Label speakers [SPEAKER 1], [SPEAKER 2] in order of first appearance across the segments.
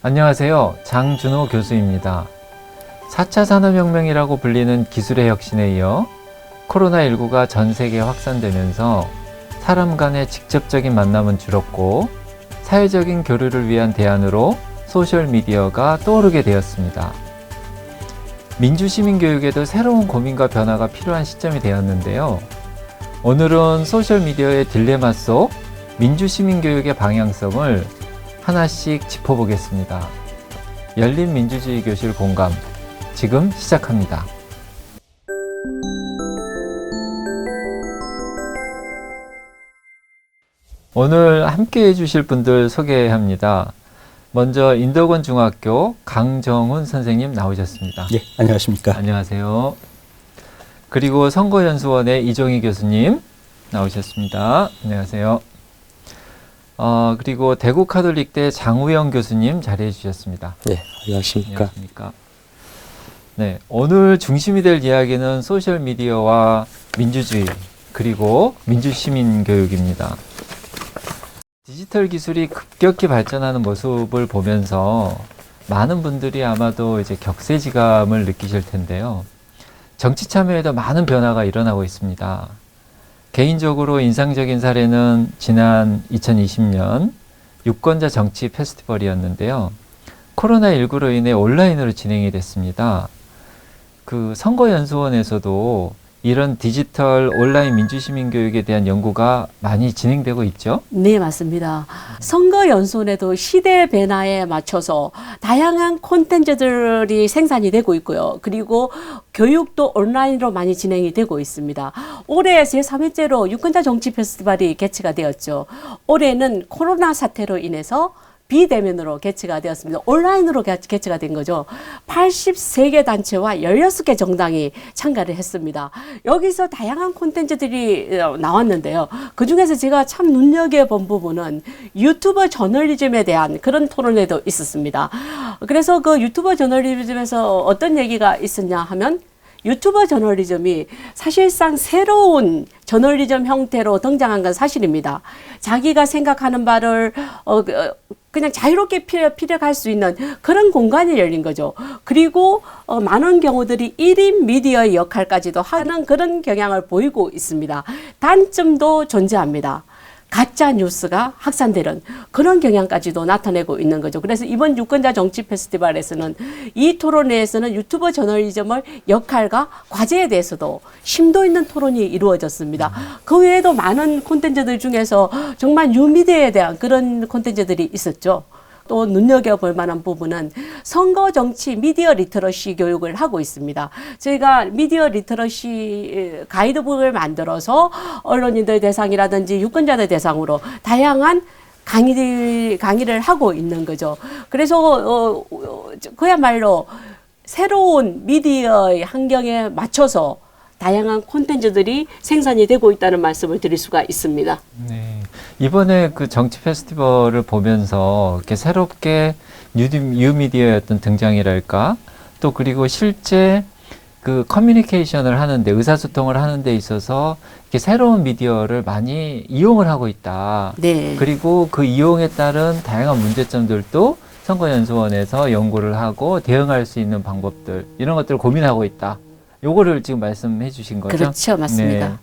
[SPEAKER 1] 안녕하세요. 장준호 교수입니다. 4차 산업혁명이라고 불리는 기술의 혁신에 이어 코로나19가 전 세계에 확산되면서 사람 간의 직접적인 만남은 줄었고 사회적인 교류를 위한 대안으로 소셜미디어가 떠오르게 되었습니다. 민주시민교육에도 새로운 고민과 변화가 필요한 시점이 되었는데요. 오늘은 소셜미디어의 딜레마 속 민주시민교육의 방향성을 하나씩 짚어보겠습니다. 열린민주주의 교실 공감, 지금 시작합니다. 오늘 함께 해주실 분들 소개합니다. 먼저 인덕원 중학교 강정훈 선생님 나오셨습니다.
[SPEAKER 2] 예, 안녕하십니까.
[SPEAKER 1] 안녕하세요. 그리고 선거연수원의 이종희 교수님 나오셨습니다. 안녕하세요. 그리고 대구 카톨릭대 장우영 교수님 자리해 주셨습니다.
[SPEAKER 2] 예, 안녕하십니까.
[SPEAKER 1] 안녕하십니까. 네, 오늘 중심이 될 이야기는 소셜미디어와 민주주의 그리고 민주시민교육입니다. 디지털 기술이 급격히 발전하는 모습을 보면서 많은 분들이 아마도 이제 격세지감을 느끼실 텐데요. 정치 참여에도 많은 변화가 일어나고 있습니다. 개인적으로 인상적인 사례는 지난 2020년 유권자 정치 페스티벌이었는데요. 코로나19로 인해 온라인으로 진행이 됐습니다. 그 선거연수원에서도 이런 디지털 온라인 민주시민교육에 대한 연구가 많이 진행되고 있죠?
[SPEAKER 3] 네, 맞습니다. 선거연수원에도 시대 변화에 맞춰서 다양한 콘텐츠들이 생산이 되고 있고요. 그리고 교육도 온라인으로 많이 진행이 되고 있습니다. 올해 제3회째로 유권자 정치 페스티벌이 개최가 되었죠. 올해는 코로나 사태로 인해서 비대면으로 개최가 되었습니다. 온라인으로 개최가 된 거죠. 83개 단체와 16개 정당이 참가를 했습니다. 여기서 다양한 콘텐츠들이 나왔는데요. 그중에서 제가 참 눈여겨본 부분은 유튜버 저널리즘에 대한 그런 토론회도 있었습니다. 그래서 그 유튜버 저널리즘에서 어떤 얘기가 있었냐 하면 유튜버 저널리즘이 사실상 새로운 저널리즘 형태로 등장한 건 사실입니다. 자기가 생각하는 바를 그냥 자유롭게 피력할 수 있는 그런 공간이 열린 거죠. 그리고 많은 경우들이 1인 미디어의 역할까지도 하는 그런 경향을 보이고 있습니다. 단점도 존재합니다. 가짜 뉴스가 확산되는 그런 경향까지도 나타내고 있는 거죠. 그래서 이번 유권자 정치 페스티벌에서는 이 토론회에서는 유튜버 저널리즘의 역할과 과제에 대해서도 심도 있는 토론이 이루어졌습니다. 그 외에도 많은 콘텐츠들 중에서 정말 뉴미디어에 대한 그런 콘텐츠들이 있었죠. 또 눈여겨볼 만한 부분은 선거 정치 미디어 리터러시 교육을 하고 있습니다. 저희가 미디어 리터러시 가이드북을 만들어서 언론인들 대상이라든지 유권자들 대상으로 다양한 강의를 하고 있는 거죠. 그래서 그야말로 새로운 미디어의 환경에 맞춰서 다양한 콘텐츠들이 생산이 되고 있다는 말씀을 드릴 수가 있습니다.
[SPEAKER 1] 네. 이번에 그 정치 페스티벌을 보면서 이렇게 새롭게 뉴미디어의 어떤 등장이랄까, 또 그리고 실제 그 커뮤니케이션을 하는데, 의사소통을 하는 데 있어서 이렇게 새로운 미디어를 많이 이용을 하고 있다.
[SPEAKER 3] 네.
[SPEAKER 1] 그리고 그 이용에 따른 다양한 문제점들도 선거연수원에서 연구를 하고 대응할 수 있는 방법들, 이런 것들을 고민하고 있다. 요거를 지금 말씀해 주신 거죠?
[SPEAKER 3] 그렇죠. 맞습니다.
[SPEAKER 1] 네.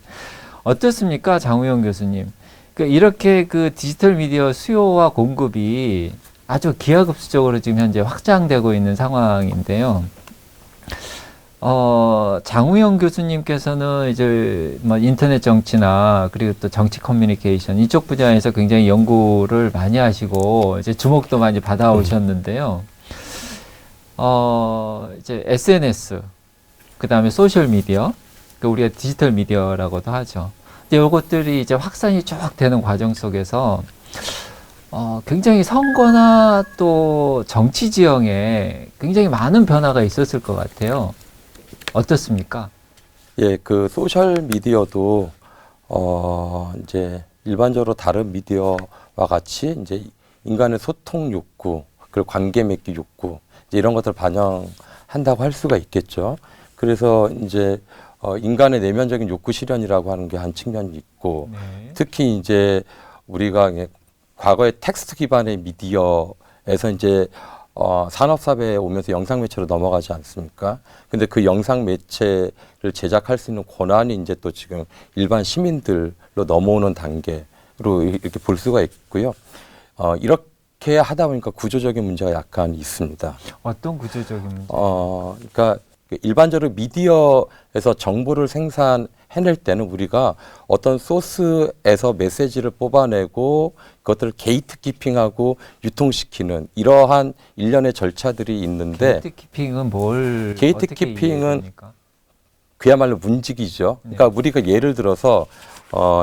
[SPEAKER 1] 어떻습니까? 장우영 교수님. 이렇게 그 디지털 미디어 수요와 공급이 아주 기하급수적으로 지금 현재 확장되고 있는 상황인데요. 장우영 교수님께서는 이제 뭐 인터넷 정치나 그리고 또 정치 커뮤니케이션 이쪽 분야에서 굉장히 연구를 많이 하시고 이제 주목도 많이 받아오셨는데요. 이제 SNS, 그 다음에 소셜미디어, 우리가 디지털 미디어라고도 하죠. 근데 이것들이 이제 확산이 쭉 되는 과정 속에서 굉장히 선거나 또 정치 지형에 굉장히 많은 변화가 있었을 것 같아요. 어떻습니까?
[SPEAKER 2] 예, 그 소셜 미디어도 이제 일반적으로 다른 미디어와 같이 이제 인간의 소통 욕구, 그리고 관계 맺기 욕구, 이제 이런 것들을 반영한다고 할 수가 있겠죠. 그래서 이제 인간의 내면적인 욕구 실현이라고 하는 게 한 측면이 있고,
[SPEAKER 1] 네.
[SPEAKER 2] 특히 이제 우리가 과거의 텍스트 기반의 미디어에서 이제 산업사회에 오면서 영상 매체로 넘어가지 않습니까? 근데 그 영상 매체를 제작할 수 있는 권한이 이제 또 지금 일반 시민들로 넘어오는 단계로 이렇게 볼 수가 있고요. 이렇게 하다 보니까 구조적인 문제가 약간 있습니다.
[SPEAKER 1] 어떤 구조적인 문제?
[SPEAKER 2] 그러니까 일반적으로 미디어에서 정보를 생산해낼 때는 우리가 어떤 소스에서 메시지를 뽑아내고 그것들을 게이트키핑하고 유통시키는 이러한 일련의 절차들이 있는데
[SPEAKER 1] 게이트키핑은 뭘
[SPEAKER 2] 게이트키핑은
[SPEAKER 1] 어떻게 이해됩니까?
[SPEAKER 2] 그야말로 문직이죠. 그러니까 우리가 예를 들어서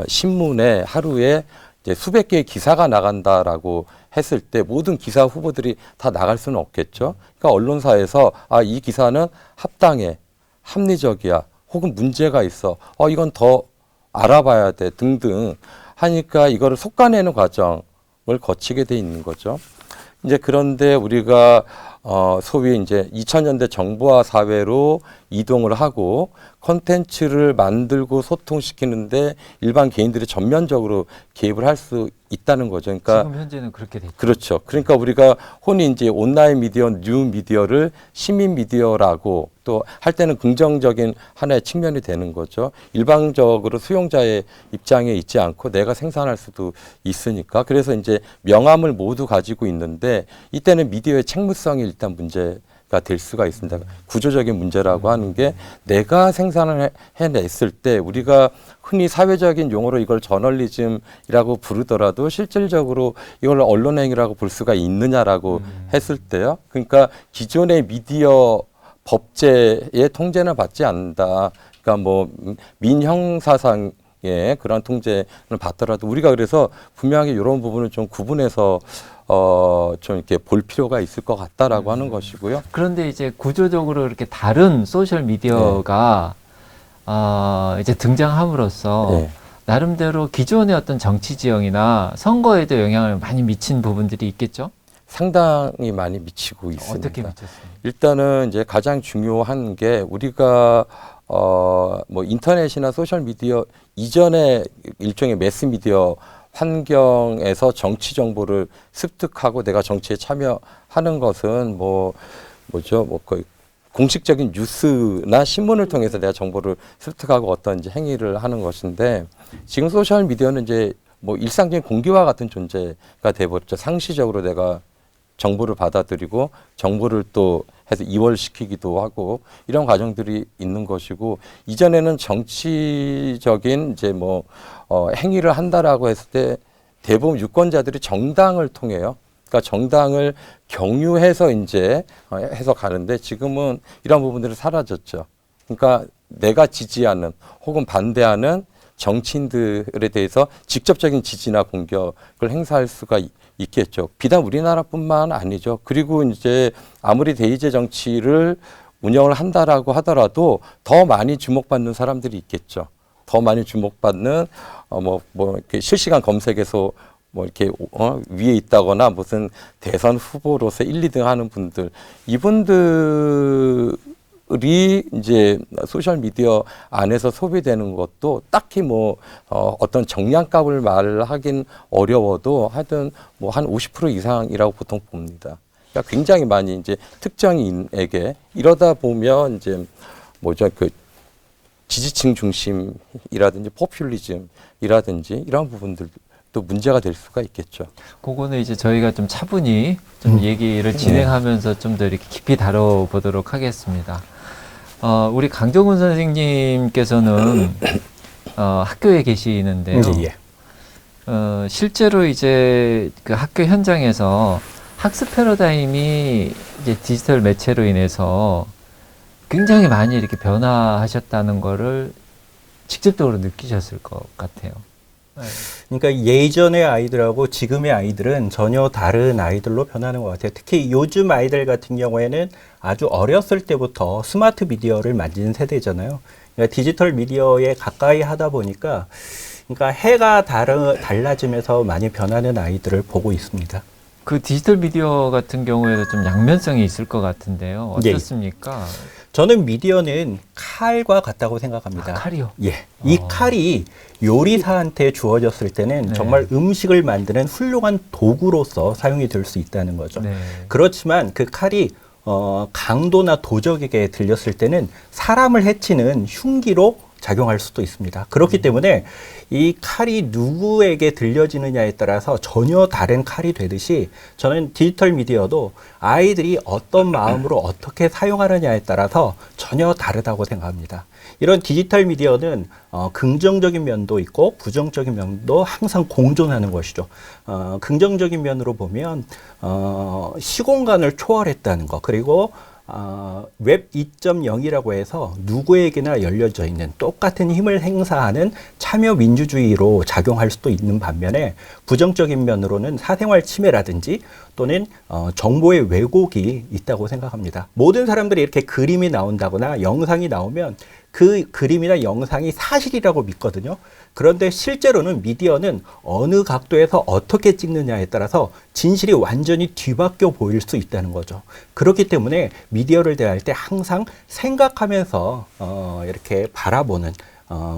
[SPEAKER 2] 신문에 하루에 이제 수백 개의 기사가 나간다라고 했을 때 모든 기사 후보들이 다 나갈 수는 없겠죠. 그러니까 언론사에서 이 기사는 합당해, 합리적이야, 혹은 문제가 있어. 이건 더 알아봐야 돼 등등 하니까 이거를 솎아내는 과정을 거치게 돼 있는 거죠. 이제 그런데 우리가 소위 이제 2000년대 정보화 사회로 이동을 하고 콘텐츠를 만들고 소통시키는데 일반 개인들이 전면적으로 개입을 할 수 있다는 거죠. 그러니까
[SPEAKER 1] 지금 현재는 그렇게 됐죠.
[SPEAKER 2] 그렇죠. 그러니까 우리가 흔히 이제 온라인 미디어, 뉴 미디어를 시민 미디어라고 또 할 때는 긍정적인 하나의 측면이 되는 거죠. 일방적으로 수용자의 입장에 있지 않고 내가 생산할 수도 있으니까. 그래서 이제 명함을 모두 가지고 있는데 이때는 미디어의 책무성이 일단 문제가 될 수가 있습니다. 구조적인 문제라고 하는 게 내가 생산을 해냈을 때 우리가 흔히 사회적인 용어로 이걸 저널리즘이라고 부르더라도 실질적으로 이걸 언론행위라고 볼 수가 있느냐라고 했을 때요. 그러니까 기존의 미디어 법제의 통제는 받지 않는다. 그러니까 뭐 민형사상의 그런 통제는 받더라도 우리가 그래서 분명하게 이런 부분을 좀 구분해서 좀 이렇게 볼 필요가 있을 것 같다라고 하는 것이고요.
[SPEAKER 1] 그런데 이제 구조적으로 이렇게 다른 소셜 미디어가 이제 등장함으로써
[SPEAKER 2] 네.
[SPEAKER 1] 나름대로 기존의 어떤 정치 지형이나 선거에도 영향을 많이 미친 부분들이 있겠죠?
[SPEAKER 2] 상당히 많이 미치고 있습니다.
[SPEAKER 1] 어떻게 미쳤습니까?
[SPEAKER 2] 일단은 이제 가장 중요한 게 우리가 뭐 인터넷이나 소셜 미디어 이전에 일종의 매스 미디어 환경에서 정치 정보를 습득하고 내가 정치에 참여하는 것은 뭐죠? 거의 공식적인 뉴스나 신문을 통해서 내가 정보를 습득하고 어떤 이제 행위를 하는 것인데 지금 소셜 미디어는 이제 뭐 일상적인 공기와 같은 존재가 돼버렸죠. 상시적으로 내가 정보를 받아들이고 정보를 또 해서 이월시키기도 하고 이런 과정들이 있는 것이고 이전에는 정치적인 이제 행위를 한다라고 했을 때 대부분 유권자들이 정당을 통해요. 그러니까 정당을 경유해서 이제 해서 가는데 지금은 이런 부분들이 사라졌죠. 그러니까 내가 지지하는 혹은 반대하는 정치인들에 대해서 직접적인 지지나 공격을 행사할 수가 있겠죠. 비단 우리나라뿐만 아니죠. 그리고 이제 아무리 대의제 정치를 운영을 한다라고 하더라도 더 많이 주목받는 사람들이 있겠죠. 더 많이 주목받는 이렇게 실시간 검색에서 이렇게 위에 있다거나 무슨 대선 후보로서 1, 2등 하는 분들 이분들이 이제 소셜 미디어 안에서 소비되는 것도 딱히 어떤 정량값을 말하긴 어려워도 하여튼 한 50% 이상이라고 보통 봅니다. 그러니까 굉장히 많이 이제 특정인에게 이러다 보면 이제 그 지지층 중심이라든지 포퓰리즘이라든지 이런 부분들도 문제가 될 수가 있겠죠.
[SPEAKER 1] 그거는 이제 저희가 좀 차분히 좀 얘기를 진행하면서 좀 더 이렇게 깊이 다뤄보도록 하겠습니다. 우리 강정훈 선생님께서는 학교에 계시는데요.
[SPEAKER 4] 예.
[SPEAKER 1] 실제로 이제 그 학교 현장에서 학습 패러다임이 이제 디지털 매체로 인해서 굉장히 많이 이렇게 변화하셨다는 거를 직접적으로 느끼셨을 것 같아요. 네.
[SPEAKER 4] 그러니까 예전의 아이들하고 지금의 아이들은 전혀 다른 아이들로 변하는 것 같아요. 특히 요즘 아이들 같은 경우에는 아주 어렸을 때부터 스마트 미디어를 만지는 세대잖아요. 그러니까 디지털 미디어에 가까이 하다 보니까 그러니까 해가 달라지면서 많이 변하는 아이들을 보고 있습니다.
[SPEAKER 1] 그 디지털 미디어 같은 경우에도 좀 양면성이 있을 것 같은데요.
[SPEAKER 4] 예.
[SPEAKER 1] 어떻습니까?
[SPEAKER 4] 저는 미디어는 칼과 같다고 생각합니다.
[SPEAKER 1] 칼이요?
[SPEAKER 4] 예. 이 칼이 요리사한테 주어졌을 때는
[SPEAKER 1] 네.
[SPEAKER 4] 정말 음식을 만드는 훌륭한 도구로서 사용이 될 수 있다는 거죠.
[SPEAKER 1] 네.
[SPEAKER 4] 그렇지만 그 칼이 강도나 도적에게 들렸을 때는 사람을 해치는 흉기로 작용할 수도 있습니다. 그렇기 때문에 이 칼이 누구에게 들려지느냐에 따라서 전혀 다른 칼이 되듯이 저는 디지털 미디어도 아이들이 어떤 마음으로 어떻게 사용하느냐에 따라서 전혀 다르다고 생각합니다. 이런 디지털 미디어는 긍정적인 면도 있고 부정적인 면도 항상 공존하는 것이죠. 긍정적인 면으로 보면 시공간을 초월했다는 것, 그리고 웹 2.0이라고 해서 누구에게나 열려져 있는 똑같은 힘을 행사하는 참여 민주주의로 작용할 수도 있는 반면에 부정적인 면으로는 사생활 침해라든지 또는 정보의 왜곡이 있다고 생각합니다. 모든 사람들이 이렇게 그림이 나온다거나 영상이 나오면 그 그림이나 영상이 사실이라고 믿거든요. 그런데 실제로는 미디어는 어느 각도에서 어떻게 찍느냐에 따라서 진실이 완전히 뒤바뀌어 보일 수 있다는 거죠. 그렇기 때문에 미디어를 대할 때 항상 생각하면서 이렇게 바라보는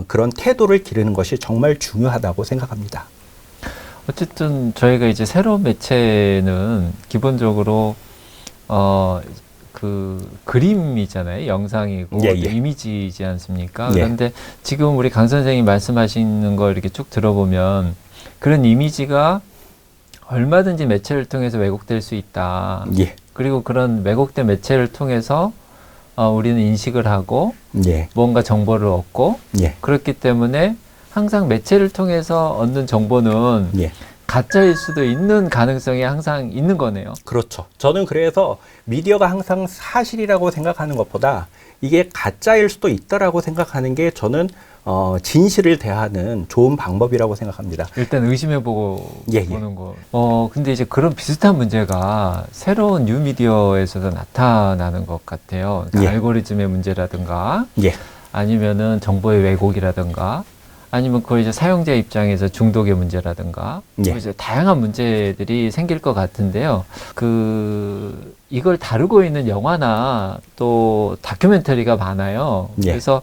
[SPEAKER 4] 그런 태도를 기르는 것이 정말 중요하다고 생각합니다.
[SPEAKER 1] 어쨌든 저희가 이제 새로운 매체는 기본적으로 그 그림이잖아요. 영상이고
[SPEAKER 4] 예, 예.
[SPEAKER 1] 이미지이지 않습니까?
[SPEAKER 4] 예.
[SPEAKER 1] 그런데 지금 우리 강 선생님이 말씀하시는 걸 이렇게 쭉 들어보면 그런 이미지가 얼마든지 매체를 통해서 왜곡될 수 있다.
[SPEAKER 4] 예.
[SPEAKER 1] 그리고 그런 왜곡된 매체를 통해서 우리는 인식을 하고
[SPEAKER 4] 예.
[SPEAKER 1] 뭔가 정보를 얻고
[SPEAKER 4] 예.
[SPEAKER 1] 그렇기 때문에 항상 매체를 통해서 얻는 정보는
[SPEAKER 4] 예.
[SPEAKER 1] 가짜일 수도 있는 가능성이 항상 있는 거네요.
[SPEAKER 4] 그렇죠. 저는 그래서 미디어가 항상 사실이라고 생각하는 것보다 이게 가짜일 수도 있다라고 생각하는 게 저는 진실을 대하는 좋은 방법이라고 생각합니다.
[SPEAKER 1] 일단 의심해보고
[SPEAKER 4] 예, 예.
[SPEAKER 1] 보는 거. 근데 이제 그런 비슷한 문제가 새로운 뉴미디어에서도 나타나는 것 같아요. 그러니까
[SPEAKER 4] 예.
[SPEAKER 1] 알고리즘의 문제라든가
[SPEAKER 4] 예.
[SPEAKER 1] 아니면은 정보의 왜곡이라든가 아니면 그걸 이제 사용자 입장에서 중독의 문제라든가
[SPEAKER 4] 예.
[SPEAKER 1] 뭐 이제 다양한 문제들이 생길 것 같은데요. 이걸 다루고 있는 영화나 또 다큐멘터리가 많아요.
[SPEAKER 4] 예.
[SPEAKER 1] 그래서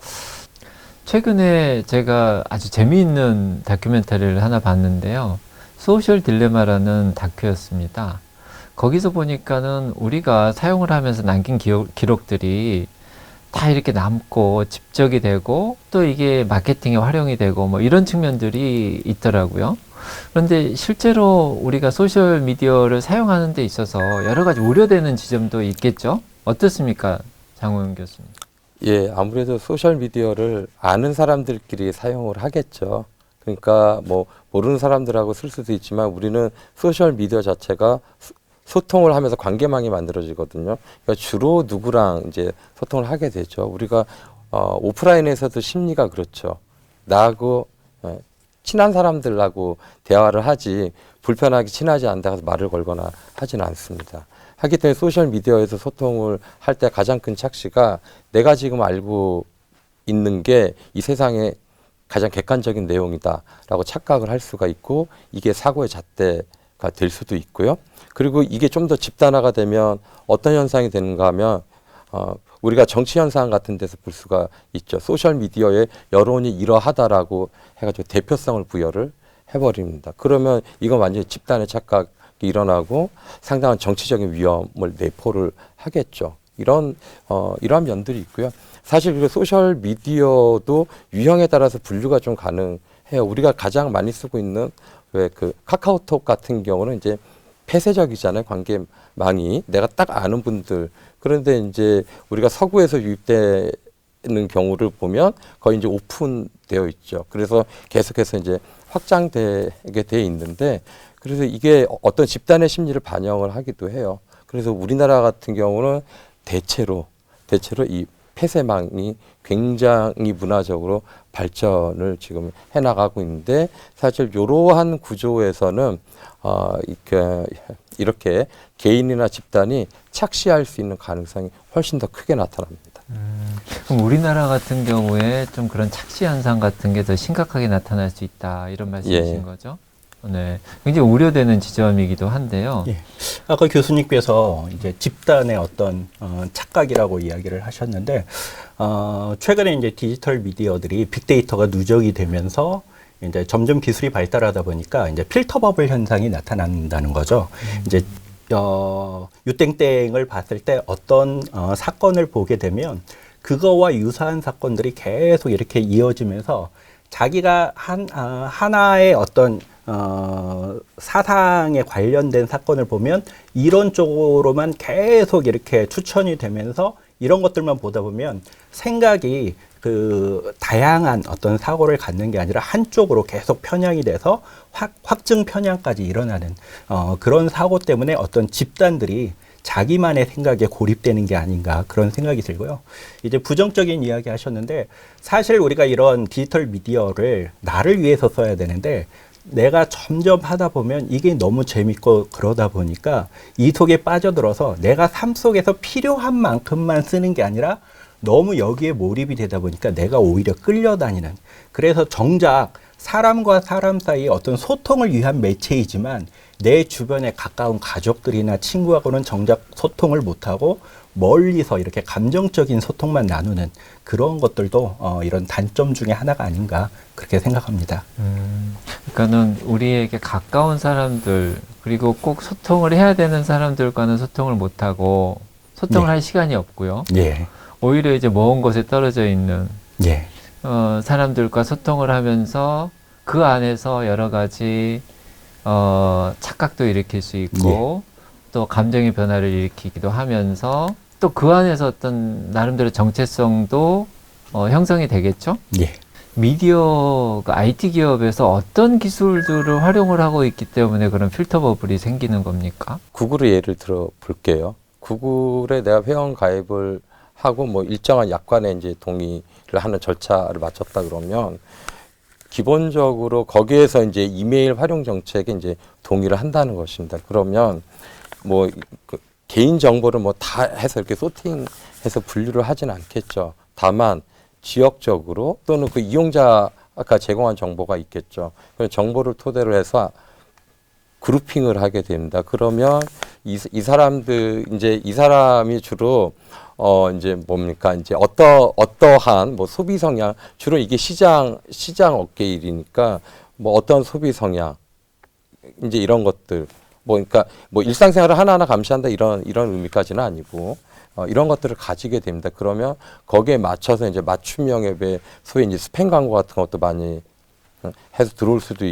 [SPEAKER 1] 최근에 제가 아주 재미있는 다큐멘터리를 하나 봤는데요. 소셜 딜레마라는 다큐였습니다. 거기서 보니까는 우리가 사용을 하면서 남긴 기록들이 다 이렇게 남고 집적이 되고 또 이게 마케팅에 활용이 되고 뭐 이런 측면들이 있더라고요. 그런데 실제로 우리가 소셜 미디어를 사용하는 데 있어서 여러 가지 우려되는 지점도 있겠죠? 어떻습니까? 장호영 교수님.
[SPEAKER 2] 예, 아무래도 소셜 미디어를 아는 사람들끼리 사용을 하겠죠. 그러니까 뭐 모르는 사람들하고 쓸 수도 있지만 우리는 소셜 미디어 자체가 소통을 하면서 관계망이 만들어지거든요. 그러니까 주로 누구랑 이제 소통을 하게 되죠. 우리가 오프라인에서도 심리가 그렇죠. 나하고 친한 사람들하고 대화를 하지 불편하게 친하지 않다고 말을 걸거나 하지는 않습니다. 하기 때문에 소셜 미디어에서 소통을 할 때 가장 큰 착시가 내가 지금 알고 있는 게 이 세상에 가장 객관적인 내용이다라고 착각을 할 수가 있고 이게 사고의 잣대가 될 수도 있고요. 그리고 이게 좀 더 집단화가 되면 어떤 현상이 되는가 하면 우리가 정치 현상 같은 데서 볼 수가 있죠. 소셜 미디어에 여론이 이러하다라고 해가지고 대표성을 부여를 해버립니다. 그러면 이건 완전히 집단의 착각이 일어나고 상당한 정치적인 위험을 내포를 하겠죠. 이러한 면들이 있고요. 사실 그 소셜 미디어도 유형에 따라서 분류가 좀 가능해요. 우리가 가장 많이 쓰고 있는 왜 그 카카오톡 같은 경우는 이제 폐쇄적이잖아요. 관계망이 내가 딱 아는 분들. 그런데 이제 우리가 서구에서 유입되는 경우를 보면 거의 이제 오픈되어 있죠. 그래서 계속해서 이제 확장되게 돼 있는데 그래서 이게 어떤 집단의 심리를 반영을 하기도 해요. 그래서 우리나라 같은 경우는 대체로 이 폐쇄망이 굉장히 문화적으로 발전을 지금 해나가고 있는데 사실 이러한 구조에서는 이렇게 개인이나 집단이 착시할 수 있는 가능성이 훨씬 더 크게 나타납니다.
[SPEAKER 1] 그럼 우리나라 같은 경우에 좀 그런 착시 현상 같은 게 더 심각하게 나타날 수 있다 이런 말씀이신
[SPEAKER 2] 예.
[SPEAKER 1] 거죠? 네, 굉장히 우려되는 지점이기도 한데요.
[SPEAKER 4] 예. 아까 교수님께서 이제 집단의 어떤 착각이라고 이야기를 하셨는데 최근에 이제 디지털 미디어들이 빅데이터가 누적이 되면서 이제 점점 기술이 발달하다 보니까 이제 필터 버블 현상이 나타난다는 거죠. 이제 유땡땡을 봤을 때 어떤 사건을 보게 되면 그거와 유사한 사건들이 계속 이렇게 이어지면서 자기가 하나의 어떤 사상에 관련된 사건을 보면 이런 쪽으로만 계속 이렇게 추천이 되면서 이런 것들만 보다 보면 생각이 그 다양한 어떤 사고를 갖는 게 아니라 한쪽으로 계속 편향이 돼서 확증 편향까지 일어나는 그런 사고 때문에 어떤 집단들이 자기만의 생각에 고립되는 게 아닌가 그런 생각이 들고요. 이제 부정적인 이야기 하셨는데 사실 우리가 이런 디지털 미디어를 나를 위해서 써야 되는데 내가 점점 하다 보면 이게 너무 재밌고 그러다 보니까 이 속에 빠져들어서 내가 삶 속에서 필요한 만큼만 쓰는 게 아니라 너무 여기에 몰입이 되다 보니까 내가 오히려 끌려다니는, 그래서 정작 사람과 사람 사이의 어떤 소통을 위한 매체이지만 내 주변에 가까운 가족들이나 친구하고는 정작 소통을 못하고 멀리서 이렇게 감정적인 소통만 나누는 그런 것들도 이런 단점 중에 하나가 아닌가 그렇게 생각합니다.
[SPEAKER 1] 그러니까는 우리에게 가까운 사람들 그리고 꼭 소통을 해야 되는 사람들과는 소통을 못하고 소통을
[SPEAKER 4] 네.
[SPEAKER 1] 할 시간이 없고요.
[SPEAKER 4] 예.
[SPEAKER 1] 오히려 이제 먼 곳에 떨어져 있는
[SPEAKER 4] 예.
[SPEAKER 1] 사람들과 소통을 하면서 그 안에서 여러 가지 착각도 일으킬 수 있고 또 감정의 변화를 일으키기도 하면서 또 그 안에서 어떤 나름대로 정체성도 형성이 되겠죠.
[SPEAKER 4] 예.
[SPEAKER 1] 미디어, IT 기업에서 어떤 기술들을 활용을 하고 있기 때문에 그런 필터 버블이 생기는 겁니까?
[SPEAKER 2] 구글의 예를 들어 볼게요. 구글에 내가 회원 가입을 하고 뭐 일정한 약관에 이제 동의를 하는 절차를 마쳤다 그러면 기본적으로 거기에서 이제 이메일 활용 정책에 이제 동의를 한다는 것입니다. 그러면 뭐 개인 정보를 뭐 다 해서 이렇게 소팅해서 분류를 하지는 않겠죠. 다만 지역적으로 또는 그 이용자가 제공한 정보가 있겠죠. 그 정보를 토대로 해서 그룹핑을 하게 됩니다. 그러면 이 사람들 이제 이 사람이 주로 이제 뭡니까 이제 어떠한 뭐 소비 성향, 주로 이게 시장 업계 일이니까 뭐 어떤 소비 성향 이제 이런 것들 뭐 그러니까 뭐 일상생활을 하나하나 감시한다 이런 의미까지는 아니고 이런 것들을 가지게 됩니다. 그러면 거기에 맞춰서 이제 맞춤 영역의 소위 이제 스팸 광고 같은 것도 많이 해서 들어올 수도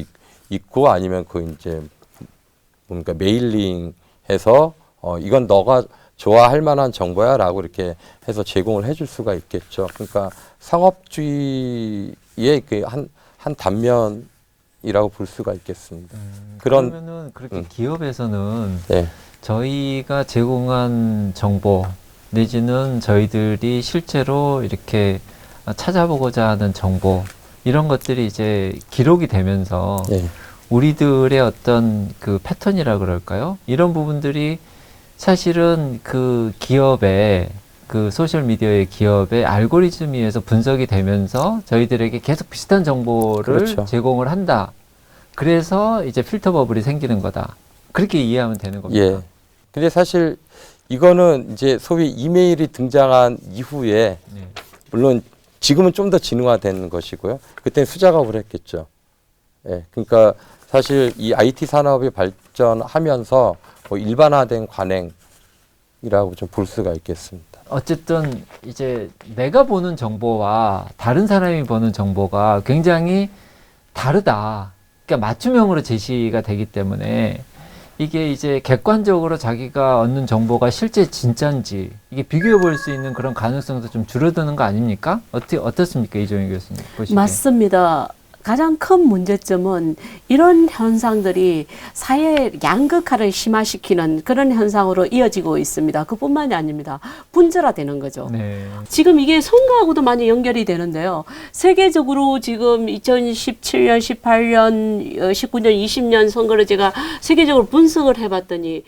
[SPEAKER 2] 있고 아니면 그 이제 뭡니까 메일링해서 이건 너가 좋아할 만한 정보야라고 이렇게 해서 제공을 해줄 수가 있겠죠. 그러니까 상업주의의 그 한 단면이라고 볼 수가 있겠습니다.
[SPEAKER 1] 그러면은 그렇게 기업에서는
[SPEAKER 2] 네.
[SPEAKER 1] 저희가 제공한 정보 내지는 저희들이 실제로 이렇게 찾아보고자 하는 정보 이런 것들이 이제 기록이 되면서
[SPEAKER 2] 네.
[SPEAKER 1] 우리들의 어떤 그 패턴이라 그럴까요? 이런 부분들이 사실은 그 기업의 그 소셜미디어의 기업의 알고리즘에 의해서 분석이 되면서 저희들에게 계속 비슷한 정보를
[SPEAKER 2] 그렇죠.
[SPEAKER 1] 제공을 한다. 그래서 이제 필터 버블이 생기는 거다. 그렇게 이해하면 되는 겁니다.
[SPEAKER 2] 예. 근데 사실 이거는 이제 소위 이메일이 등장한 이후에
[SPEAKER 1] 네.
[SPEAKER 2] 물론 지금은 좀 더 진화된 것이고요. 그때는 수작업을 했겠죠. 예. 그러니까 사실 이 IT 산업이 발전하면서 뭐 일반화된 관행이라고 좀 볼 수가 있겠습니다.
[SPEAKER 1] 어쨌든 이제 내가 보는 정보와 다른 사람이 보는 정보가 굉장히 다르다. 그러니까 맞춤형으로 제시가 되기 때문에 이게 이제 객관적으로 자기가 얻는 정보가 실제 진짜인지 이게 비교해 볼 수 있는 그런 가능성도 좀 줄어드는 거 아닙니까? 어떻습니까? 이종희 교수님 보시기에.
[SPEAKER 3] 맞습니다. 가장 큰 문제점은 이런 현상들이 사회 양극화를 심화시키는 그런 현상으로 이어지고 있습니다. 그뿐만이 아닙니다. 분절화되는 거죠.
[SPEAKER 1] 네.
[SPEAKER 3] 지금 이게 선거하고도 많이 연결이 되는데요. 세계적으로 지금 2017년, 18년, 19년, 20년 선거를 제가 세계적으로 분석을 해봤더니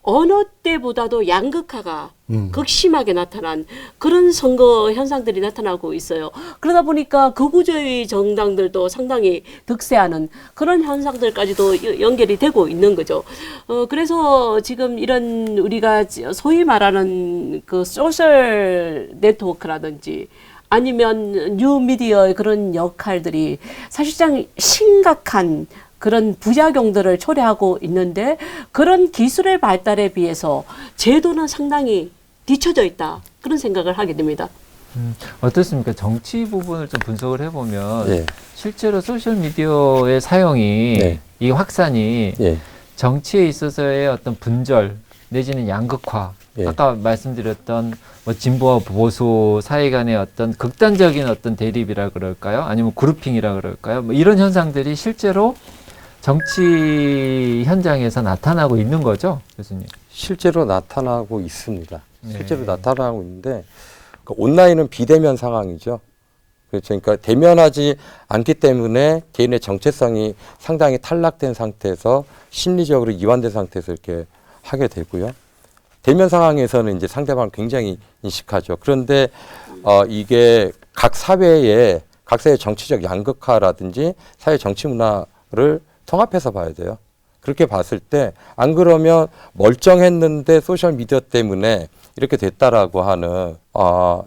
[SPEAKER 3] 어느 때보다도 양극화가 극심하게 나타난 그런 선거 현상들이 나타나고 있어요. 그러다 보니까 극우주의 정당들도 상당히 득세하는 그런 현상들까지도 연결이 되고 있는 거죠. 그래서 지금 이런 우리가 소위 말하는 그 소셜 네트워크라든지 아니면 뉴미디어의 그런 역할들이 사실상 심각한 그런 부작용들을 초래하고 있는데 그런 기술의 발달에 비해서 제도는 상당히 뒤처져 있다. 그런 생각을 하게 됩니다.
[SPEAKER 1] 어떻습니까? 정치 부분을 좀 분석을 해보면
[SPEAKER 2] 예.
[SPEAKER 1] 실제로 소셜미디어의 사용이
[SPEAKER 2] 네.
[SPEAKER 1] 이 확산이
[SPEAKER 2] 예.
[SPEAKER 1] 정치에 있어서의 어떤 분절 내지는 양극화
[SPEAKER 2] 예.
[SPEAKER 1] 아까 말씀드렸던 뭐 진보와 보수 사이 간의 어떤 극단적인 어떤 대립이라 그럴까요? 아니면 그룹핑이라 그럴까요? 뭐 이런 현상들이 실제로 정치 현장에서 나타나고 있는 거죠, 교수님?
[SPEAKER 2] 실제로 나타나고 있습니다.
[SPEAKER 1] 네.
[SPEAKER 2] 실제로 나타나고 있는데 그 온라인은 비대면 상황이죠. 그렇죠. 그러니까 대면하지 않기 때문에 개인의 정체성이 상당히 탈락된 상태에서 심리적으로 이완된 상태에서 이렇게 하게 되고요. 대면 상황에서는 이제 상대방을 굉장히 인식하죠. 그런데 이게 각 사회의 정치적 양극화라든지 사회 정치 문화를 통합해서 봐야 돼요. 그렇게 봤을 때 안 그러면 멀쩡했는데 소셜 미디어 때문에 이렇게 됐다라고 하는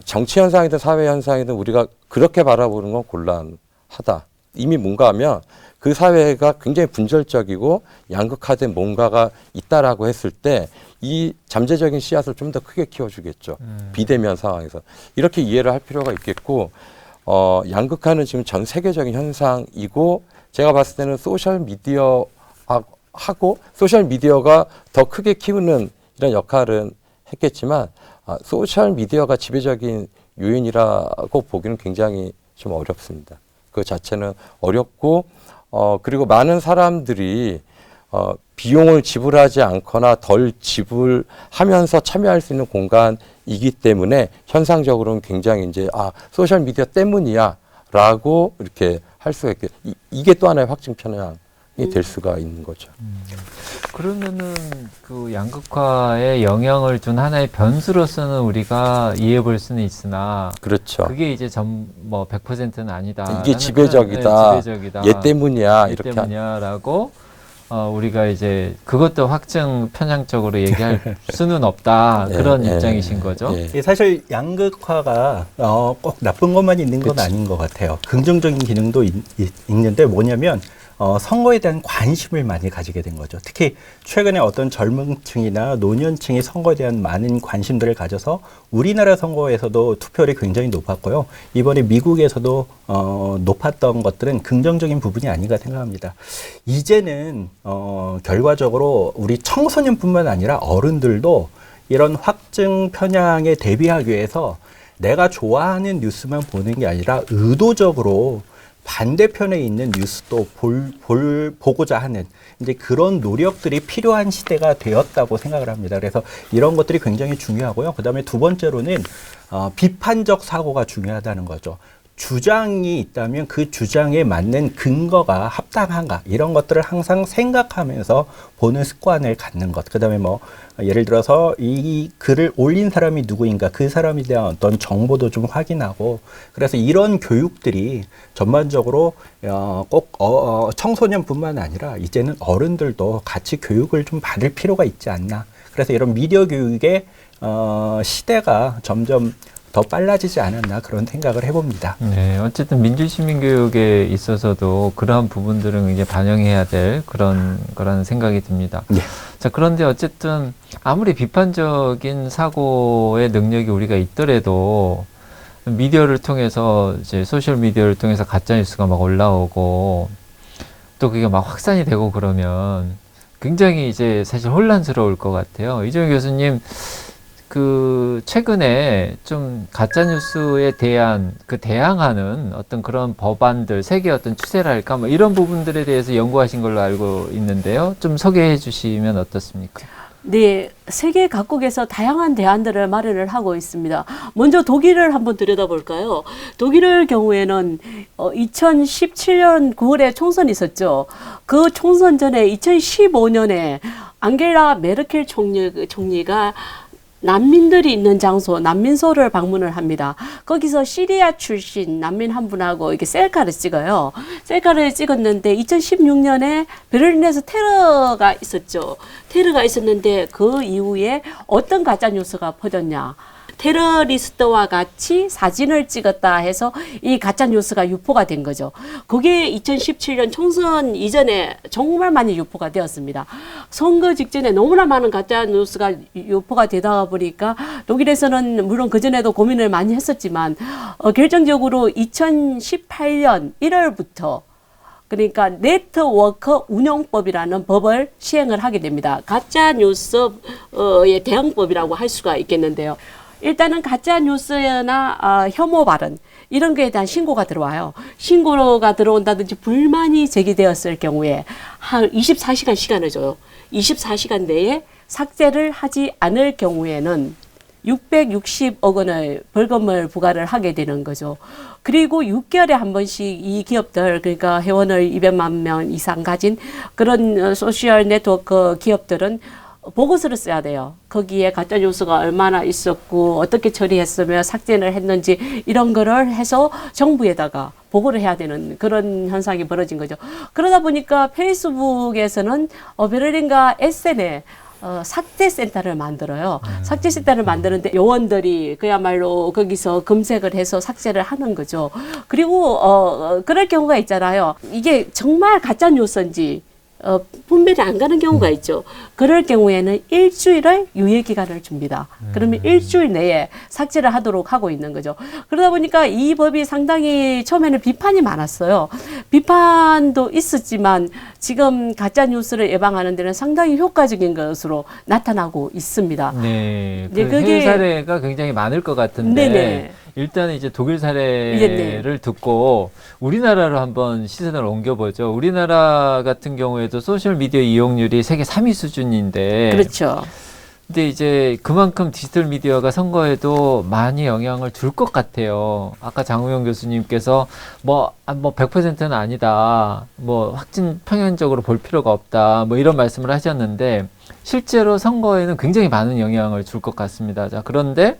[SPEAKER 2] 정치 현상이든 사회 현상이든 우리가 그렇게 바라보는 건 곤란하다. 이미 뭔가 하면 그 사회가 굉장히 분절적이고 양극화된 뭔가가 있다라고 했을 때 이 잠재적인 씨앗을 좀 더 크게 키워주겠죠. 비대면 상황에서. 이렇게 이해를 할 필요가 있겠고 양극화는 지금 전 세계적인 현상이고 제가 봤을 때는 소셜미디어하고 소셜미디어가 더 크게 키우는 이런 역할은 했겠지만 소셜미디어가 지배적인 요인이라고 보기는 굉장히 좀 어렵습니다. 그 자체는 어렵고 그리고 많은 사람들이 비용을 지불하지 않거나 덜 지불하면서 참여할 수 있는 공간이기 때문에 현상적으로는 굉장히 이제 소셜미디어 때문이야라고 이렇게 할 수가 있게 이게 또 하나의 확증 편향이 될 수가 있는 거죠.
[SPEAKER 1] 그러면은 그 양극화에 영향을 준 하나의 변수로서는 우리가 이해해 볼 수는 있으나
[SPEAKER 2] 그렇죠.
[SPEAKER 1] 그게 이제 뭐 100%는 아니다.
[SPEAKER 2] 이게 지배적이다.
[SPEAKER 1] 지배적이다.
[SPEAKER 2] 얘 때문이야.
[SPEAKER 1] 얘
[SPEAKER 2] 이렇게
[SPEAKER 1] 때문이야라고 우리가 이제 그것도 확증 편향적으로 얘기할 수는 없다. 그런 입장이신 거죠.
[SPEAKER 2] 예.
[SPEAKER 4] 사실 양극화가 꼭 나쁜 것만 있는 건 아닌 것 같아요. 긍정적인 기능도 있는데 뭐냐면 선거에 대한 관심을 많이 가지게 된 거죠. 특히 최근에 어떤 젊은 층이나 노년층이 선거에 대한 많은 관심들을 가져서 우리나라 선거에서도 투표율이 굉장히 높았고요. 이번에 미국에서도 높았던 것들은 긍정적인 부분이 아닌가 생각합니다. 이제는 결과적으로 우리 청소년뿐만 아니라 어른들도 이런 확증 편향에 대비하기 위해서 내가 좋아하는 뉴스만 보는 게 아니라 의도적으로 반대편에 있는 뉴스도 보고자 하는 이제 그런 노력들이 필요한 시대가 되었다고 생각을 합니다. 그래서 이런 것들이 굉장히 중요하고요. 그다음에 두 번째로는 비판적 사고가 중요하다는 거죠. 주장이 있다면 그 주장에 맞는 근거가 합당한가 이런 것들을 항상 생각하면서 보는 습관을 갖는 것. 그다음에 뭐 예를 들어서 이 글을 올린 사람이 누구인가 그 사람에 대한 어떤 정보도 좀 확인하고 그래서 이런 교육들이 전반적으로 꼭 청소년뿐만 아니라 이제는 어른들도 같이 교육을 좀 받을 필요가 있지 않나. 그래서 이런 미디어 교육의 시대가 점점 더 빨라지지 않았나 그런 생각을 해봅니다.
[SPEAKER 1] 네, 어쨌든 민주시민교육에 있어서도 그러한 부분들은 이제 반영해야 될 그런 거라는 생각이 듭니다.
[SPEAKER 4] 네.
[SPEAKER 1] 자, 그런데 어쨌든 아무리 비판적인 사고의 능력이 우리가 있더라도 미디어를 통해서 이제 소셜 미디어를 통해서 가짜 뉴스가 막 올라오고 또 그게 막 확산이 되고 그러면 굉장히 이제 사실 혼란스러울 것 같아요. 이정희 교수님. 최근에 좀 가짜뉴스에 대한 대항하는 어떤 그런 법안들, 세계 어떤 추세랄까, 뭐 이런 부분들에 대해서 연구하신 걸로 알고 있는데요. 좀 소개해 주시면 어떻습니까?
[SPEAKER 3] 네, 세계 각국에서 다양한 대안들을 마련을 하고 있습니다. 먼저 독일을 한번 들여다볼까요? 독일의 경우에는 2017년 9월에 총선이 있었죠. 그 총선 전에 2015년에 앙겔라 메르켈 총리가 난민들이 있는 장소, 난민소를 방문을 합니다. 거기서 시리아 출신 난민 한 분하고 이렇게 셀카를 찍어요. 셀카를 찍었는데 2016년에 베를린에서 테러가 있었죠. 테러가 있었는데 그 이후에 어떤 가짜 뉴스가 퍼졌냐. 테러리스트와 같이 사진을 찍었다 해서 이 가짜 뉴스가 유포가 된 거죠. 그게 2017년 총선 이전에 정말 많이 유포가 되었습니다. 선거 직전에 너무나 많은 가짜 뉴스가 유포가 되다 보니까 독일에서는 물론 그전에도 고민을 많이 했었지만 결정적으로 2018년 1월부터 그러니까 네트워크 운영법이라는 법을 시행을 하게 됩니다. 가짜 뉴스의 대응법이라고 할 수가 있겠는데요. 일단은 가짜 뉴스나 혐오 발언 이런 거에 대한 신고가 들어와요. 신고가 들어온다든지 불만이 제기되었을 경우에 한 24시간 시간을 줘요. 24시간 내에 삭제를 하지 않을 경우에는 660억 원의 벌금을 부과를 하게 되는 거죠. 그리고 6개월에 한 번씩 이 기업들, 그러니까 회원을 200만 명 이상 가진 그런 소셜 네트워크 기업들은 보고서를 써야 돼요. 거기에 가짜 뉴스가 얼마나 있었고 어떻게 처리했으며 삭제를 했는지 이런 거를 해서 정부에다가 보고를 해야 되는 그런 현상이 벌어진 거죠. 그러다 보니까 페이스북에서는 베를린과 에센에 삭제센터를 만들어요. 삭제센터를 만드는데 요원들이 그야말로 거기서 검색을 해서 삭제를 하는 거죠. 그리고 그럴 경우가 있잖아요. 이게 정말 가짜 뉴스인지 분별이 안 가는 경우가 있죠. 그럴 경우에는 일주일의 유예 기간을 줍니다. 그러면 일주일 내에 삭제를 하도록 하고 있는 거죠. 그러다 보니까 이 법이 상당히 처음에는 비판이 많았어요. 비판도 있었지만 지금 가짜 뉴스를 예방하는 데는 상당히 효과적인 것으로 나타나고 있습니다.
[SPEAKER 1] 네, 그
[SPEAKER 3] 네, 그게-
[SPEAKER 1] 해외 사례가 굉장히 많을 것 같은데
[SPEAKER 3] 네네.
[SPEAKER 1] 일단 이제 독일 사례를 듣고 우리나라로 한번 시선을 옮겨보죠. 우리나라 같은 경우에도 소셜 미디어 이용률이 세계 3위 수준인데,
[SPEAKER 3] 그렇죠.
[SPEAKER 1] 근데 이제 그만큼 디지털 미디어가 선거에도 많이 영향을 줄 것 같아요. 아까 장우영 교수님께서 뭐 100%는 아니다, 뭐 확진 평연적으로 볼 필요가 없다, 뭐 이런 말씀을 하셨는데 실제로 선거에는 굉장히 많은 영향을 줄 것 같습니다. 자, 그런데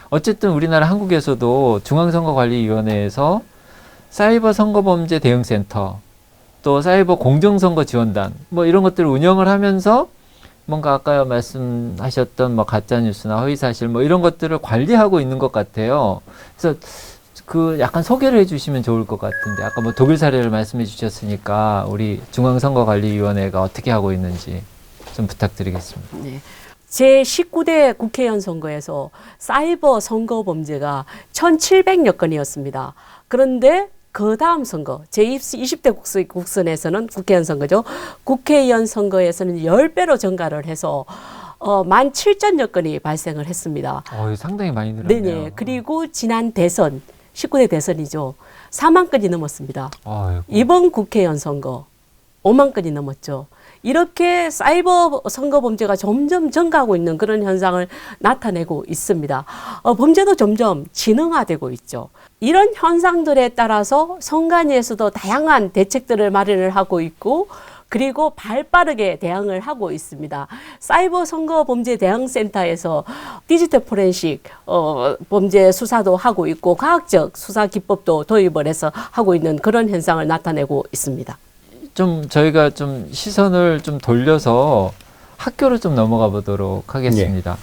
[SPEAKER 1] 어쨌든 우리나라 한국에서도 중앙선거관리위원회에서 사이버 선거범죄 대응센터, 또 사이버 공정선거 지원단, 뭐 이런 것들을 운영을 하면서 뭔가 아까 말씀하셨던 뭐 가짜뉴스나 허위사실 뭐 이런 것들을 관리하고 있는 것 같아요. 그래서 그 약간 소개를 해주시면 좋을 것 같은데, 아까 뭐 독일 사례를 말씀해 주셨으니까 우리 중앙선거관리위원회가 어떻게 하고 있는지 좀 부탁드리겠습니다.
[SPEAKER 3] 네. 제19대 국회의원 선거에서 사이버 선거 범죄가 1,700여 건이었습니다. 그런데 그 다음 선거, 제20대 국선에서는 국회의원 선거죠. 국회의원 선거에서는 10배로 증가를 해서 17,000여 건이 발생을 했습니다.
[SPEAKER 1] 상당히 많이 늘었네요.
[SPEAKER 3] 네네. 그리고 지난 대선, 19대 대선이죠. 4만 건이 넘었습니다.
[SPEAKER 1] 아이고.
[SPEAKER 3] 이번 국회의원 선거 5만 건이 넘었죠. 이렇게 사이버 선거 범죄가 점점 증가하고 있는 그런 현상을 나타내고 있습니다. 범죄도 점점 지능화되고 있죠. 이런 현상들에 따라서 선관위에서도 다양한 대책들을 마련을 하고 있고, 그리고 발빠르게 대응을 하고 있습니다. 사이버 선거 범죄 대응센터에서 디지털 포렌식 범죄 수사도 하고 있고, 과학적 수사 기법도 도입을 해서 하고 있는 그런 현상을 나타내고 있습니다.
[SPEAKER 1] 좀 저희가 좀 시선을 좀 돌려서 학교로 좀 넘어가 보도록 하겠습니다.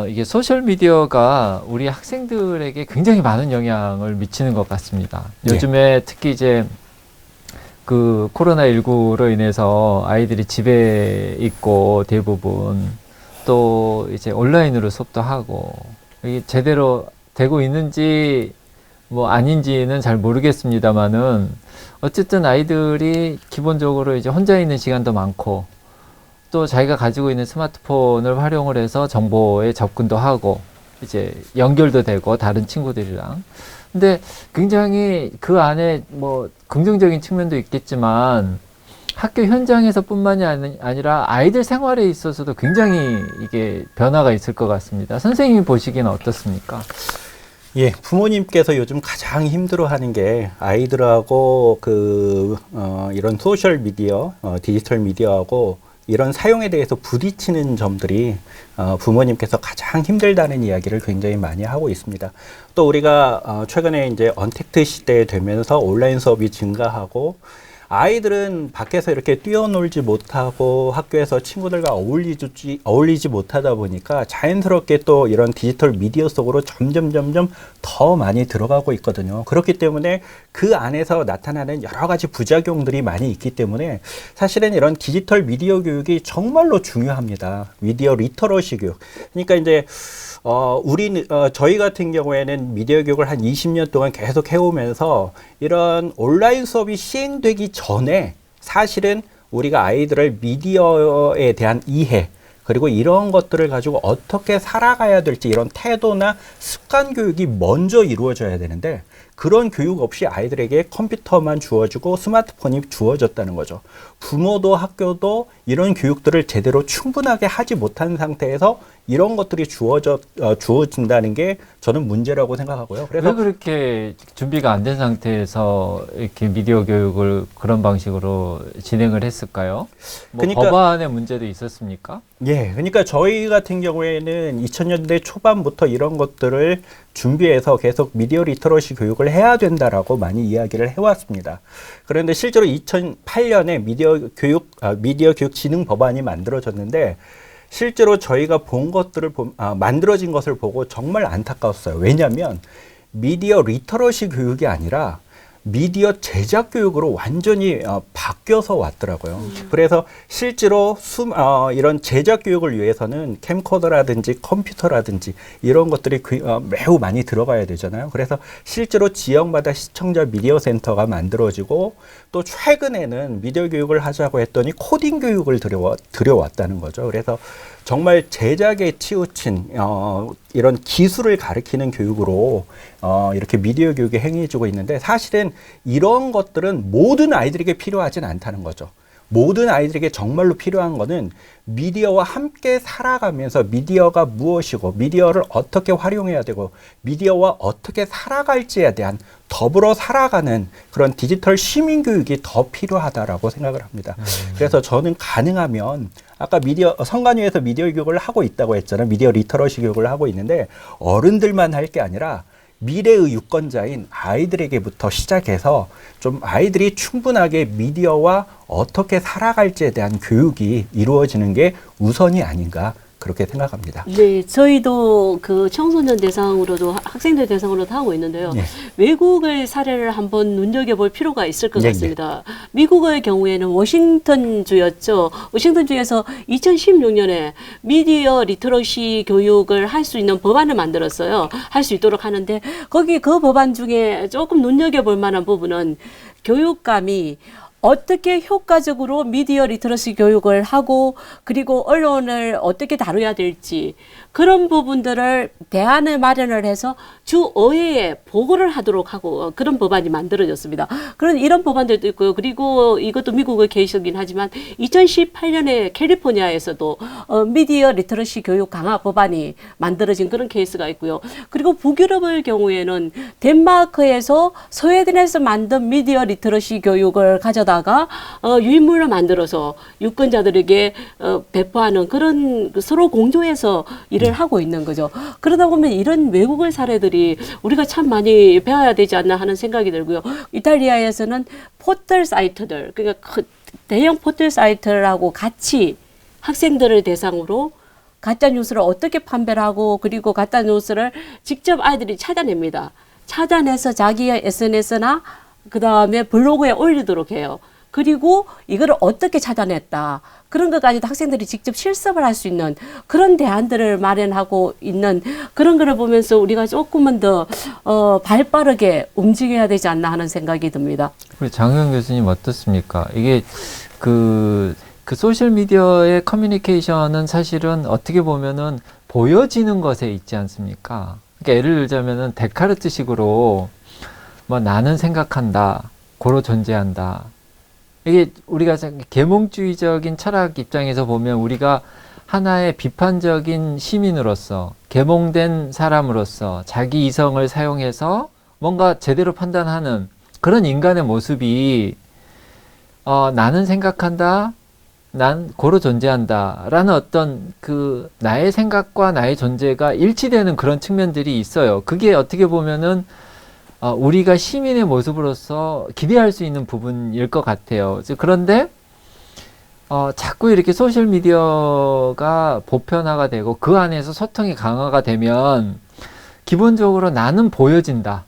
[SPEAKER 1] 이게 소셜 미디어가 우리 학생들에게 굉장히 많은 영향을 미치는 것 같습니다. 요즘에 특히 이제 그 코로나19로 인해서 아이들이 집에 있고 대부분 또 이제 온라인으로 수업도 하고, 이게 제대로 되고 있는지 뭐 아닌지는 잘 모르겠습니다만은 어쨌든 아이들이 기본적으로 이제 혼자 있는 시간도 많고, 또 자기가 가지고 있는 스마트폰을 활용을 해서 정보에 접근도 하고 이제 연결도 되고 다른 친구들이랑. 근데 굉장히 그 안에 뭐 긍정적인 측면도 있겠지만 학교 현장에서뿐만이 아니라 아이들 생활에 있어서도 굉장히 이게 변화가 있을 것 같습니다. 선생님이 보시기에는 어떻습니까?
[SPEAKER 4] 예, 부모님께서 요즘 가장 힘들어하는 게 아이들하고 이런 소셜 미디어, 디지털 미디어하고 이런 사용에 대해서 부딪히는 점들이 부모님께서 가장 힘들다는 이야기를 굉장히 많이 하고 있습니다. 또 우리가 최근에 이제 언택트 시대에 되면서 온라인 수업이 증가하고 아이들은 밖에서 이렇게 뛰어놀지 못하고 학교에서 친구들과 어울리지 못하다 보니까 자연스럽게 또 이런 디지털 미디어 속으로 점점 더 많이 들어가고 있거든요. 그렇기 때문에 그 안에서 나타나는 여러 가지 부작용들이 많이 있기 때문에 사실은 이런 디지털 미디어 교육이 정말로 중요합니다. 미디어 리터러시 교육. 그러니까 이제 저희 같은 경우에는 미디어 교육을 한 20년 동안 계속 해오면서 이런 온라인 수업이 시행되기 전에 사실은 우리가 아이들을 미디어에 대한 이해, 그리고 이런 것들을 가지고 어떻게 살아가야 될지 이런 태도나 습관 교육이 먼저 이루어져야 되는데 그런 교육 없이 아이들에게 컴퓨터만 주어지고 스마트폰이 주어졌다는 거죠. 부모도 학교도 이런 교육들을 제대로 충분하게 하지 못한 상태에서 이런 것들이 주어진다는 게 저는 문제라고 생각하고요. 그래서
[SPEAKER 1] 왜 그렇게 준비가 안 된 상태에서 이렇게 미디어 교육을 그런 방식으로 진행을 했을까요? 뭐
[SPEAKER 4] 그러니까,
[SPEAKER 1] 법안의 문제도 있었습니까?
[SPEAKER 4] 예, 그러니까 저희 같은 경우에는 2000년대 초반부터 이런 것들을 준비해서 계속 미디어 리터러시 교육을 해야 된다라고 많이 이야기를 해왔습니다. 그런데 실제로 2008년에 미디어 교육 진흥 법안이 만들어졌는데 실제로 저희가 만들어진 것을 보고 정말 안타까웠어요. 왜냐하면 미디어 리터러시 교육이 아니라 미디어 제작 교육으로 완전히 바뀌어서 왔더라고요. 그래서 실제로 이런 제작 교육을 위해서는 캠코더라든지 컴퓨터라든지 이런 것들이 매우 많이 들어가야 되잖아요. 그래서 실제로 지역마다 시청자 미디어 센터가 만들어지고 또 최근에는 미디어 교육을 하자고 했더니 코딩 교육을 들여왔다는 거죠. 그래서 정말 제작에 치우친 이런 기술을 가르치는 교육으로 이렇게 미디어 교육이 행해지고 있는데 사실은 이런 것들은 모든 아이들에게 필요하진 않다는 거죠. 모든 아이들에게 정말로 필요한 거는 미디어와 함께 살아가면서 미디어가 무엇이고 미디어를 어떻게 활용해야 되고 미디어와 어떻게 살아갈지에 대한 더불어 살아가는 그런 디지털 시민 교육이 더 필요하다라고 생각을 합니다. 그래서 저는 가능하면 아까 성관위에서 미디어 교육을 하고 있다고 했잖아요. 미디어 리터러시 교육을 하고 있는데 어른들만 할 게 아니라 미래의 유권자인 아이들에게부터 시작해서 좀 아이들이 충분하게 미디어와 어떻게 살아갈지에 대한 교육이 이루어지는 게 우선이 아닌가 그렇게 생각합니다.
[SPEAKER 3] 네, 저희도 그 청소년 대상으로도 학생들 대상으로도 하고 있는데요.
[SPEAKER 4] 네.
[SPEAKER 3] 외국의 사례를 한번 눈여겨볼 필요가 있을 것
[SPEAKER 4] 네,
[SPEAKER 3] 같습니다. 미국의 경우에는 워싱턴주였죠. 워싱턴주에서 2016년에 미디어 리터러시 교육을 할 수 있는 법안을 만들었어요. 할 수 있도록 하는데 거기 그 법안 중에 조금 눈여겨볼 만한 부분은 교육감이 어떻게 효과적으로 미디어 리터러시 교육을 하고 그리고 언론을 어떻게 다뤄야 될지 그런 부분들을 대안을 마련을 해서 주 5회에 보고를 하도록 하고 그런 법안이 만들어졌습니다. 그런 이런 법안들도 있고요. 그리고 이것도 미국의 케이스이긴 하지만 2018년에 캘리포니아에서도 미디어 리터러시 교육 강화 법안이 만들어진 그런 케이스가 있고요. 그리고 북유럽의 경우에는 덴마크에서 스웨덴에서 만든 미디어 리터러시 교육을 가져다가 유인물로 만들어서 유권자들에게 배포하는 그런 서로 공조해서 일을 하고 있는 거죠. 그러다 보면 이런 외국의 사례들이 우리가 참 많이 배워야 되지 않나 하는 생각이 들고요. 이탈리아에서는 포털 사이트들, 그러니까 대형 포털 사이트라고 같이 학생들을 대상으로 가짜 뉴스를 어떻게 판별을 하고 그리고 가짜 뉴스를 직접 아이들이 찾아냅니다. 찾아내서 자기의 SNS나 그 다음에 블로그에 올리도록 해요. 그리고 이거를 어떻게 찾아냈다. 그런 것까지도 학생들이 직접 실습을 할 수 있는 그런 대안들을 마련하고 있는 그런 거를 보면서 우리가 조금은 더 발빠르게 움직여야 되지 않나 하는 생각이 듭니다.
[SPEAKER 1] 우리 장우영 교수님 어떻습니까? 이게 그 소셜미디어의 커뮤니케이션은 사실은 어떻게 보면은 보여지는 것에 있지 않습니까? 그러니까 예를 들자면은 데카르트식으로 뭐 나는 생각한다, 고로 존재한다. 이게 우리가 계몽주의적인 철학 입장에서 보면 우리가 하나의 비판적인 시민으로서 계몽된 사람으로서 자기 이성을 사용해서 뭔가 제대로 판단하는 그런 인간의 모습이 나는 생각한다, 난 고로 존재한다 라는 어떤 그 나의 생각과 나의 존재가 일치되는 그런 측면들이 있어요. 그게 어떻게 보면은 우리가 시민의 모습으로서 기대할 수 있는 부분일 것 같아요. 그런데 자꾸 이렇게 소셜미디어가 보편화가 되고 그 안에서 소통이 강화가 되면 기본적으로 나는 보여진다.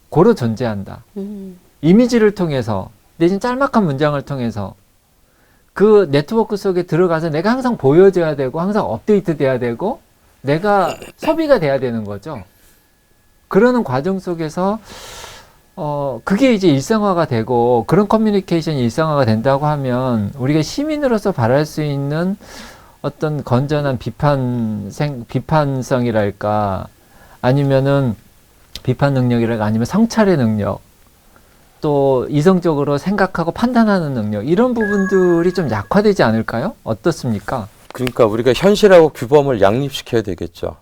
[SPEAKER 1] 고로 존재한다. 이미지를 통해서 내지는 짤막한 문장을 통해서 그 네트워크 속에 들어가서 내가 항상 보여져야 되고 항상 업데이트 돼야 되고 내가 소비가 돼야 되는 거죠. 그러는 과정 속에서 그게 이제 일상화가 되고 그런 커뮤니케이션이 일상화가 된다고 하면 우리가 시민으로서 바랄 수 있는 어떤 건전한 비판성이랄까 아니면은 비판 능력이랄까 아니면 성찰의 능력 또 이성적으로 생각하고 판단하는 능력 이런 부분들이 좀 약화되지 않을까요? 어떻습니까?
[SPEAKER 2] 그러니까 우리가 현실하고 규범을 양립시켜야 되겠죠.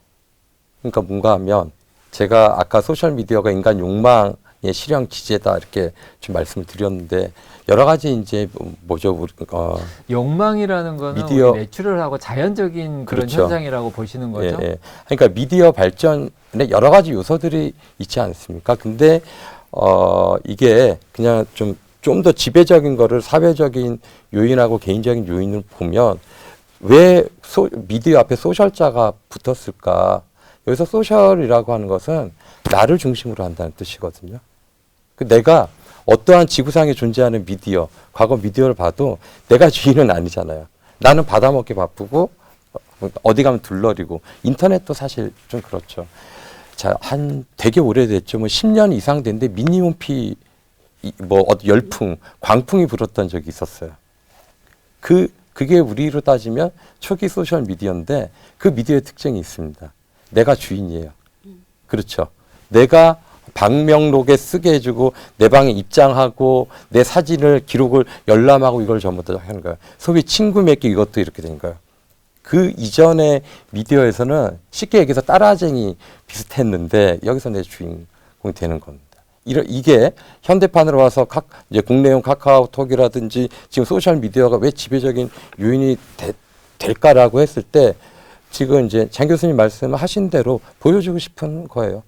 [SPEAKER 2] 그러니까 뭔가 하면 제가 아까 소셜미디어가 인간 욕망의 실현 기제다 이렇게 좀 말씀을 드렸는데 여러 가지 이제 뭐죠
[SPEAKER 1] 욕망이라는 거는
[SPEAKER 2] 미디어
[SPEAKER 1] 우리 내추럴하고 자연적인 그런
[SPEAKER 2] 그렇죠.
[SPEAKER 1] 현상이라고 보시는 거죠.
[SPEAKER 2] 예. 그러니까 미디어 발전에 여러 가지 요소들이 있지 않습니까? 근데 이게 그냥 좀 더 지배적인 거를 사회적인 요인하고 개인적인 요인을 보면 왜 미디어 앞에 소셜자가 붙었을까? 여기서 소셜이라고 하는 것은 나를 중심으로 한다는 뜻이거든요. 내가 어떠한 지구상에 존재하는 미디어, 과거 미디어를 봐도 내가 주인은 아니잖아요. 나는 받아먹기 바쁘고 어디 가면 둘러리고 인터넷도 사실 좀 그렇죠. 자, 되게 오래됐죠. 10년 이상 됐는데 미니홈피 열풍, 광풍이 불었던 적이 있었어요. 그게 우리로 따지면 초기 소셜 미디어인데 그 미디어의 특징이 있습니다. 내가 주인이에요. 그렇죠. 내가 방명록에 쓰게 해주고 내 방에 입장하고 내 사진을 기록을 열람하고 이걸 전부 다 하는 거예요. 소위 친구 맺기 이것도 이렇게 된 거예요. 그 이전의 미디어에서는 쉽게 얘기해서 따라쟁이 비슷했는데 여기서 내 주인공이 되는 겁니다. 이게 현대판으로 와서 이제 국내용 카카오톡이라든지 지금 소셜 미디어가 왜 지배적인 요인이 될까라고 했을 때 지금 이제 장 교수님 말씀하신 대로 보여주고 싶은 거예요.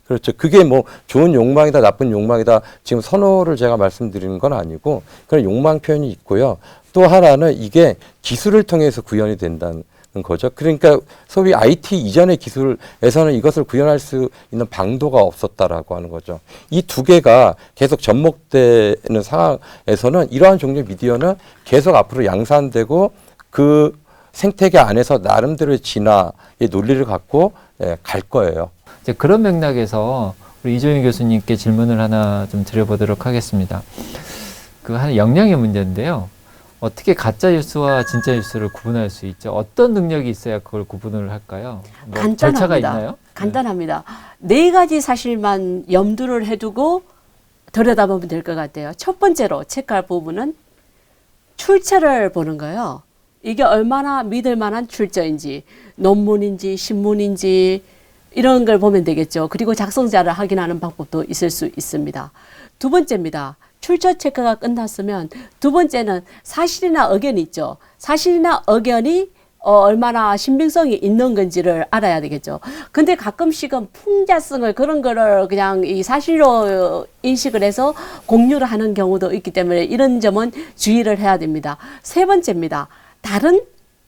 [SPEAKER 2] 그렇죠. 그게 좋은 욕망이다, 나쁜 욕망이다. 지금 선호를 제가 말씀드리는 건 아니고 그런 욕망 표현이 있고요. 또 하나는 이게 기술을 통해서 구현이 된다는 거죠. 그러니까 소위 IT 이전의 기술에서는 이것을 구현할 수 있는 방도가 없었다라고 하는 거죠. 이 두 개가 계속 접목되는 상황에서는 이러한 종류의 미디어는 계속 앞으로 양산되고 그 생태계 안에서 나름대로의 진화의 논리를 갖고 갈 거예요.
[SPEAKER 1] 이제 그런 맥락에서 우리 이종윤 교수님께 질문을 하나 좀 드려보도록 하겠습니다. 그 한 역량의 문제인데요. 어떻게 가짜 뉴스와 진짜 뉴스를 구분할 수 있죠? 어떤 능력이 있어야 그걸 구분을 할까요? 절차가 있나요?
[SPEAKER 3] 간단합니다. 네 가지 사실만 염두를 해두고 들여다보면 될 것 같아요. 첫 번째로 체크할 부분은 출처를 보는 거예요. 이게 얼마나 믿을 만한 출처인지, 논문인지, 신문인지 이런 걸 보면 되겠죠. 그리고 작성자를 확인하는 방법도 있을 수 있습니다. 두 번째입니다. 출처 체크가 끝났으면 두 번째는 사실이나 의견이 있죠. 사실이나 의견이 얼마나 신빙성이 있는 건지를 알아야 되겠죠. 근데 가끔씩은 풍자성을 그런 거를 그냥 이 사실로 인식을 해서 공유를 하는 경우도 있기 때문에 이런 점은 주의를 해야 됩니다. 세 번째입니다. 다른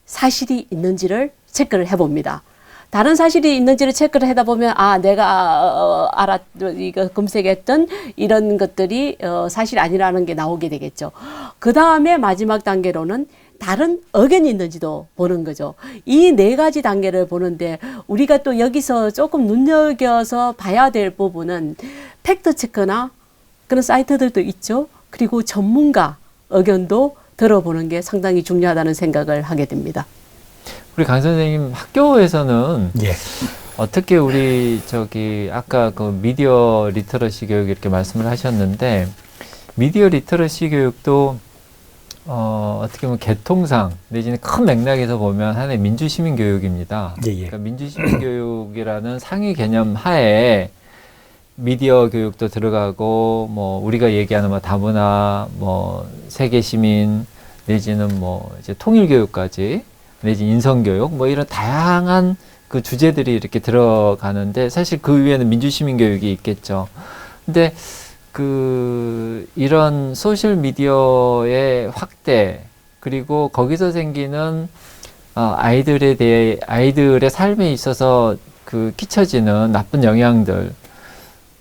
[SPEAKER 3] 사실이 있는지를 체크를 해봅니다. 다른 사실이 있는지를 체크를 하다 보면 내가 이거 검색했던 이런 것들이 사실 아니라는 게 나오게 되겠죠. 그 다음에 마지막 단계로는 다른 의견이 있는지도 보는 거죠. 이 네 가지 단계를 보는데 우리가 또 여기서 조금 눈여겨서 봐야 될 부분은 팩트 체크나 그런 사이트들도 있죠. 그리고 전문가 의견도 들어보는 게 상당히 중요하다는 생각을 하게 됩니다.
[SPEAKER 1] 우리 강 선생님 학교에서는
[SPEAKER 4] 예.
[SPEAKER 1] 어떻게 우리 아까 그 미디어 리터러시 교육 이렇게 말씀을 하셨는데 미디어 리터러시 교육도 어떻게 보면 개통상 내지는 큰 맥락에서 보면 하나의 민주시민 교육입니다.
[SPEAKER 4] 예, 예.
[SPEAKER 1] 그러니까 민주시민 교육이라는 상위 개념 하에 미디어 교육도 들어가고 뭐 우리가 얘기하는 뭐 다문화, 뭐 세계 시민 내지는 뭐 이제 통일 교육까지 내지 인성 교육 뭐 이런 다양한 그 주제들이 이렇게 들어가는데 사실 그 위에는 민주시민 교육이 있겠죠. 근데 이런 소셜 미디어의 확대 그리고 거기서 생기는 아이들의 삶에 있어서 끼쳐지는 나쁜 영향들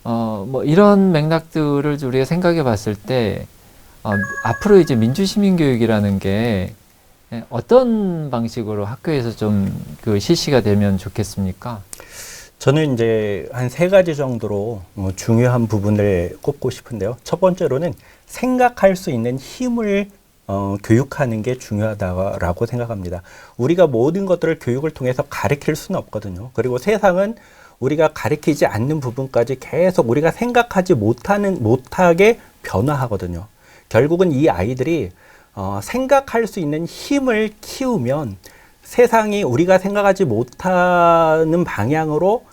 [SPEAKER 1] 뭐 이런 맥락들을 우리가 생각해 봤을 때 앞으로 이제 민주시민 교육이라는 게 어떤 방식으로 학교에서 좀 실시가 되면 좋겠습니까?
[SPEAKER 4] 저는 이제 한 3가지 정도로 중요한 부분을 꼽고 싶은데요. 첫 번째로는 생각할 수 있는 힘을 교육하는 게 중요하다고 생각합니다. 우리가 모든 것들을 교육을 통해서 가르칠 수는 없거든요. 그리고 세상은 우리가 가르치지 않는 부분까지 계속 우리가 생각하지 못하게 변화하거든요. 결국은 이 아이들이 생각할 수 있는 힘을 키우면 세상이 우리가 생각하지 못하는 방향으로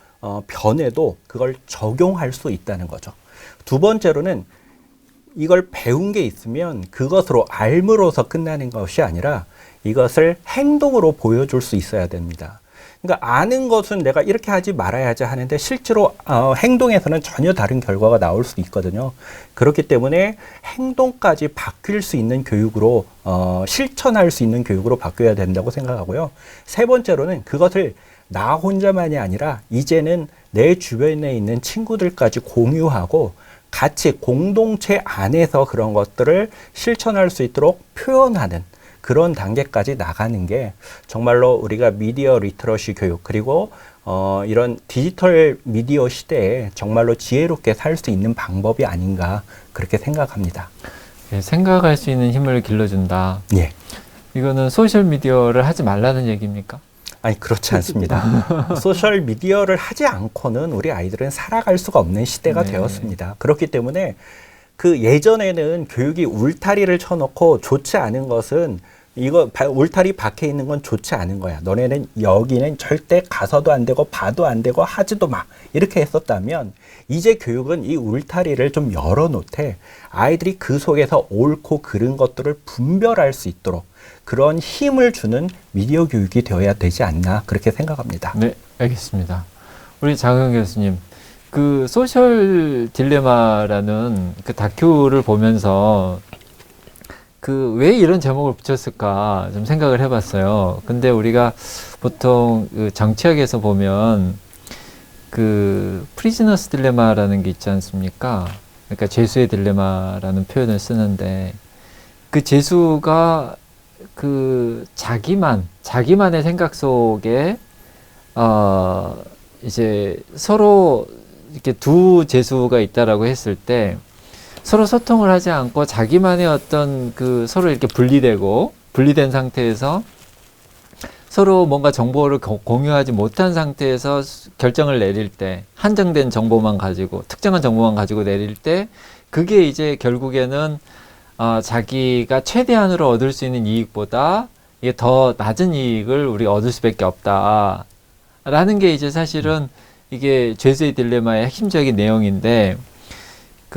[SPEAKER 4] 변해도 그걸 적용할 수 있다는 거죠. 두 번째로는 이걸 배운 게 있으면 그것으로 알므로서 끝나는 것이 아니라 이것을 행동으로 보여줄 수 있어야 됩니다. 그러니까 아는 것은 내가 이렇게 하지 말아야지 하는데 실제로 행동에서는 전혀 다른 결과가 나올 수 있거든요. 그렇기 때문에 행동까지 바뀔 수 있는 교육으로 실천할 수 있는 교육으로 바뀌어야 된다고 생각하고요. 세 번째로는 그것을 나 혼자만이 아니라 이제는 내 주변에 있는 친구들까지 공유하고 같이 공동체 안에서 그런 것들을 실천할 수 있도록 표현하는 그런 단계까지 나가는 게 정말로 우리가 미디어 리터러시 교육 그리고 이런 디지털 미디어 시대에 정말로 지혜롭게 살 수 있는 방법이 아닌가 그렇게 생각합니다.
[SPEAKER 1] 네, 생각할 수 있는 힘을 길러준다.
[SPEAKER 4] 예.
[SPEAKER 1] 이거는 소셜 미디어를 하지 말라는 얘기입니까?
[SPEAKER 4] 아니 그렇지 않습니다. 소셜 미디어를 하지 않고는 우리 아이들은 살아갈 수가 없는 시대가
[SPEAKER 1] 네.
[SPEAKER 4] 되었습니다. 그렇기 때문에 예전에는 교육이 울타리를 쳐놓고 좋지 않은 것은 울타리 밖에 있는 건 좋지 않은 거야. 너네는 여기는 절대 가서도 안 되고 봐도 안 되고 하지도 마. 이렇게 했었다면 이제 교육은 이 울타리를 좀 열어놓되 아이들이 그 속에서 옳고 그른 것들을 분별할 수 있도록 그런 힘을 주는 미디어 교육이 되어야 되지 않나 그렇게 생각합니다.
[SPEAKER 1] 네, 알겠습니다. 우리 장영 교수님, 소셜 딜레마라는 다큐를 보면서 왜 이런 제목을 붙였을까 좀 생각을 해봤어요. 근데 우리가 보통 정치학에서 보면 프리즈너스 딜레마라는 게 있지 않습니까? 그러니까 죄수의 딜레마라는 표현을 쓰는데 죄수가 자기만의 생각 속에 이제 서로 이렇게 두 죄수가 있다라고 했을 때 서로 소통을 하지 않고 자기만의 어떤 서로 이렇게 분리된 상태에서 서로 뭔가 정보를 공유하지 못한 상태에서 결정을 내릴 때 한정된 정보만 가지고 특정한 정보만 가지고 내릴 때 그게 이제 결국에는 자기가 최대한으로 얻을 수 있는 이익보다 이게 더 낮은 이익을 우리가 얻을 수밖에 없다라는 게 이제 사실은 이게 죄수의 딜레마의 핵심적인 내용인데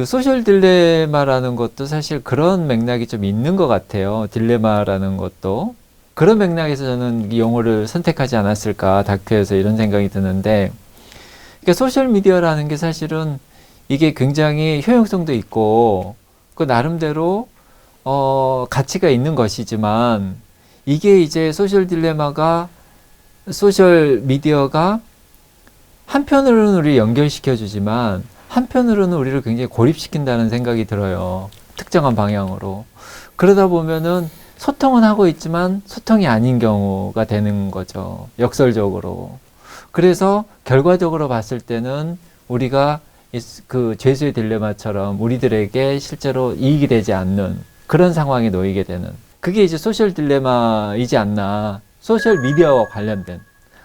[SPEAKER 1] 소셜 딜레마라는 것도 사실 그런 맥락이 좀 있는 것 같아요. 딜레마라는 것도 그런 맥락에서 저는 이 용어를 선택하지 않았을까 다큐에서 이런 생각이 드는데 그러니까 소셜 미디어라는 게 사실은 이게 굉장히 효용성도 있고 나름대로 가치가 있는 것이지만 이게 이제 소셜 미디어가 한편으로는 우리 연결시켜 주지만 한편으로는 우리를 굉장히 고립시킨다는 생각이 들어요. 특정한 방향으로. 그러다 보면은 소통은 하고 있지만 소통이 아닌 경우가 되는 거죠. 역설적으로. 그래서 결과적으로 봤을 때는 우리가 죄수의 딜레마처럼 우리들에게 실제로 이익이 되지 않는 그런 상황에 놓이게 되는 그게 이제 소셜 딜레마이지 않나. 소셜 미디어와 관련된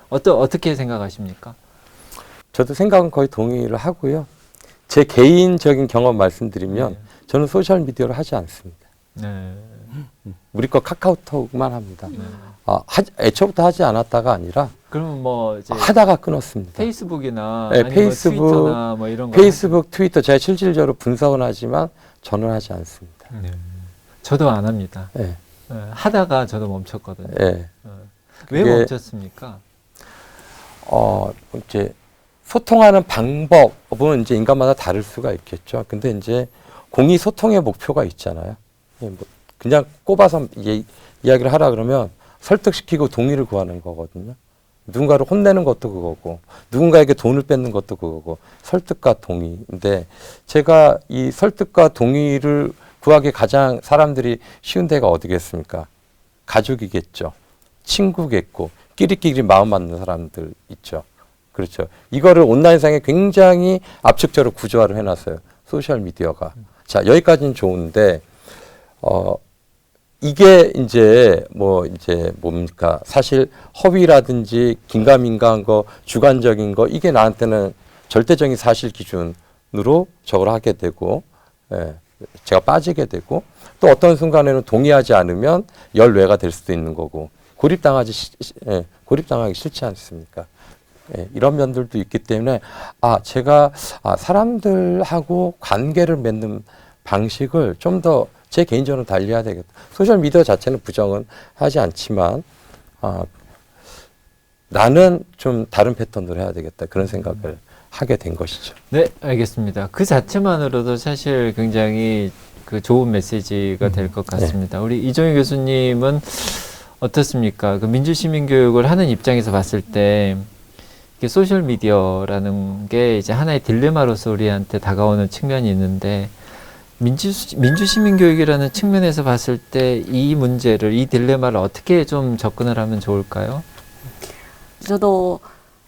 [SPEAKER 1] 어떻게 생각하십니까?
[SPEAKER 2] 저도 생각은 거의 동의를 하고요. 제 개인적인 경험 말씀드리면 저는 소셜 미디어를 하지 않습니다.
[SPEAKER 1] 네.
[SPEAKER 2] 우리 거 카카오톡만 합니다.
[SPEAKER 1] 네.
[SPEAKER 2] 애초부터 하지 않았다가 아니라
[SPEAKER 1] 그러면 뭐 이제
[SPEAKER 2] 하다가 끊었습니다.
[SPEAKER 1] 페이스북이나
[SPEAKER 2] 네,
[SPEAKER 1] 아니면
[SPEAKER 2] 페이스북,
[SPEAKER 1] 트위터나 뭐 이런 거
[SPEAKER 2] 페이스북, 트위터 제가 실질적으로 분석은 하지만 저는 하지 않습니다.
[SPEAKER 1] 네. 저도 안 합니다.
[SPEAKER 2] 예.
[SPEAKER 1] 네, 하다가 저도 멈췄거든요.
[SPEAKER 2] 예.
[SPEAKER 1] 네. 왜
[SPEAKER 2] 그게-
[SPEAKER 1] 멈췄습니까?
[SPEAKER 2] 이제 소통하는 방법은 이제 인간마다 다를 수가 있겠죠. 근데 이제 공의 소통의 목표가 있잖아요. 뭐 그냥 꼽아서 이야기를 하라 그러면 설득시키고 동의를 구하는 거거든요. 누군가를 혼내는 것도 그거고, 누군가에게 돈을 뺏는 것도 그거고, 설득과 동의인데, 제가 이 설득과 동의를 구하기 가장 사람들이 쉬운 데가 어디겠습니까? 가족이겠죠. 친구겠고, 끼리끼리 마음 맞는 사람들 있죠. 그렇죠. 이거를 온라인상에 굉장히 압축적으로 구조화를 해놨어요. 소셜미디어가. 자, 여기까지는 좋은데, 이게 이제 뭡니까? 사실 허위라든지 긴가민가한 거, 주관적인 거, 이게 나한테는 절대적인 사실 기준으로 저걸 하게 되고, 제가 빠지게 되고, 또 어떤 순간에는 동의하지 않으면 열뇌가 될 수도 있는 거고, 고립당하기 싫지 않습니까? 이런 면들도 있기 때문에, 제가 사람들하고 관계를 맺는 방식을 좀 더 제 개인적으로 달리해야 되겠다. 소셜미디어 자체는 부정은 하지 않지만, 나는 좀 다른 패턴으로 해야 되겠다. 그런 생각을 하게 된 것이죠.
[SPEAKER 1] 네, 알겠습니다. 그 자체만으로도 사실 굉장히 그 좋은 메시지가 될 것 같습니다. 우리 이종희 교수님은 어떻습니까? 그 민주시민교육을 하는 입장에서 봤을 때 이게 소셜 미디어라는 게 이제 하나의 딜레마로서 우리한테 다가오는 측면이 있는데 민주시민교육이라는 측면에서 봤을 때 이 문제를, 이 딜레마를 어떻게 좀 접근을 하면 좋을까요?
[SPEAKER 3] 저도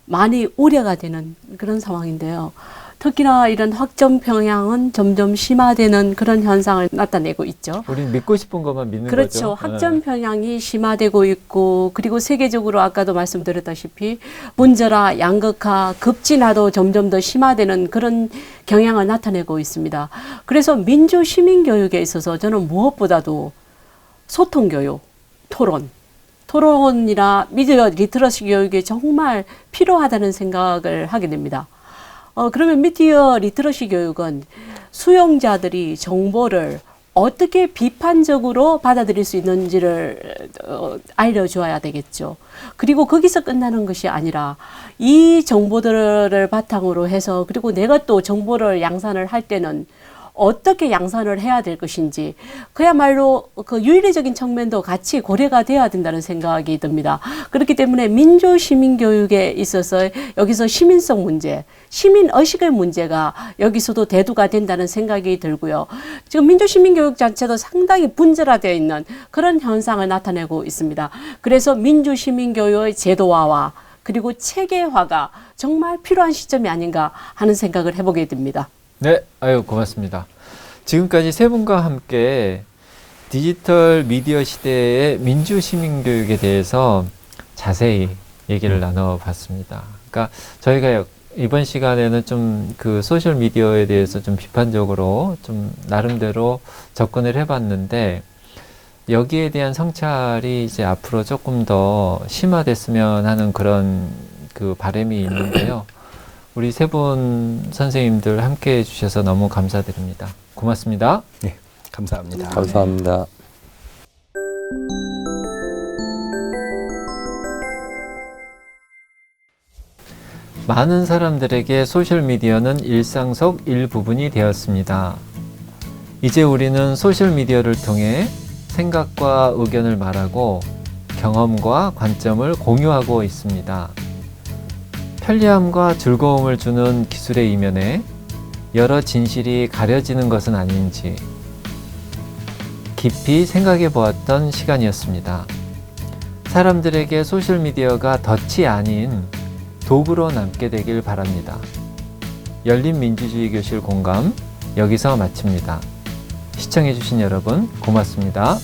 [SPEAKER 3] 많이 우려가 되는 그런 상황인데요. 특히나 이런 확정 평양은 점점 심화되는 그런 현상을 나타내고 있죠.
[SPEAKER 1] 우리는 믿고 싶은 것만 믿는
[SPEAKER 3] 그렇죠.
[SPEAKER 1] 거죠.
[SPEAKER 3] 확정 평양이 심화되고 있고, 그리고 세계적으로 아까도 말씀드렸다시피 문제라 양극화, 급진화도 점점 더 심화되는 그런 경향을 나타내고 있습니다. 그래서 민주 시민 교육에 있어서 저는 무엇보다도 소통 교육, 토론이나 미디어 리터러시 교육이 정말 필요하다는 생각을 하게 됩니다. 그러면 미디어 리터러시 교육은 수용자들이 정보를 어떻게 비판적으로 받아들일 수 있는지를 알려줘야 되겠죠. 그리고 거기서 끝나는 것이 아니라 이 정보들을 바탕으로 해서, 그리고 내가 또 정보를 양산을 할 때는 어떻게 양산을 해야 될 것인지, 그야말로 그 윤리적인 측면도 같이 고려가 돼야 된다는 생각이 듭니다. 그렇기 때문에 민주 시민 교육에 있어서 여기서 시민성 문제, 시민 의식의 문제가 여기서도 대두가 된다는 생각이 들고요. 지금 민주 시민 교육 자체도 상당히 분절화되어 있는 그런 현상을 나타내고 있습니다. 그래서 민주 시민 교육의 제도화와 그리고 체계화가 정말 필요한 시점이 아닌가 하는 생각을 해보게 됩니다.
[SPEAKER 1] 네, 아유, 고맙습니다. 지금까지 세 분과 함께 디지털 미디어 시대의 민주 시민 교육에 대해서 자세히 얘기를 나눠봤습니다. 그러니까 저희가 이번 시간에는 좀 그 소셜 미디어에 대해서 좀 비판적으로 좀 나름대로 접근을 해봤는데, 여기에 대한 성찰이 이제 앞으로 조금 더 심화됐으면 하는 그런 그 바람이 있는데요. 우리 세 분 선생님들 함께 해주셔서 너무 감사드립니다. 고맙습니다.
[SPEAKER 4] 네, 감사합니다.
[SPEAKER 2] 감사합니다.
[SPEAKER 1] 많은 사람들에게 소셜미디어는 일상 속 일부분이 되었습니다. 이제 우리는 소셜미디어를 통해 생각과 의견을 말하고 경험과 관점을 공유하고 있습니다. 편리함과 즐거움을 주는 기술의 이면에 여러 진실이 가려지는 것은 아닌지 깊이 생각해 보았던 시간이었습니다. 사람들에게 소셜미디어가 덫이 아닌 도구로 남게 되길 바랍니다. 열린민주주의 교실 공감 여기서 마칩니다. 시청해 주신 여러분 고맙습니다.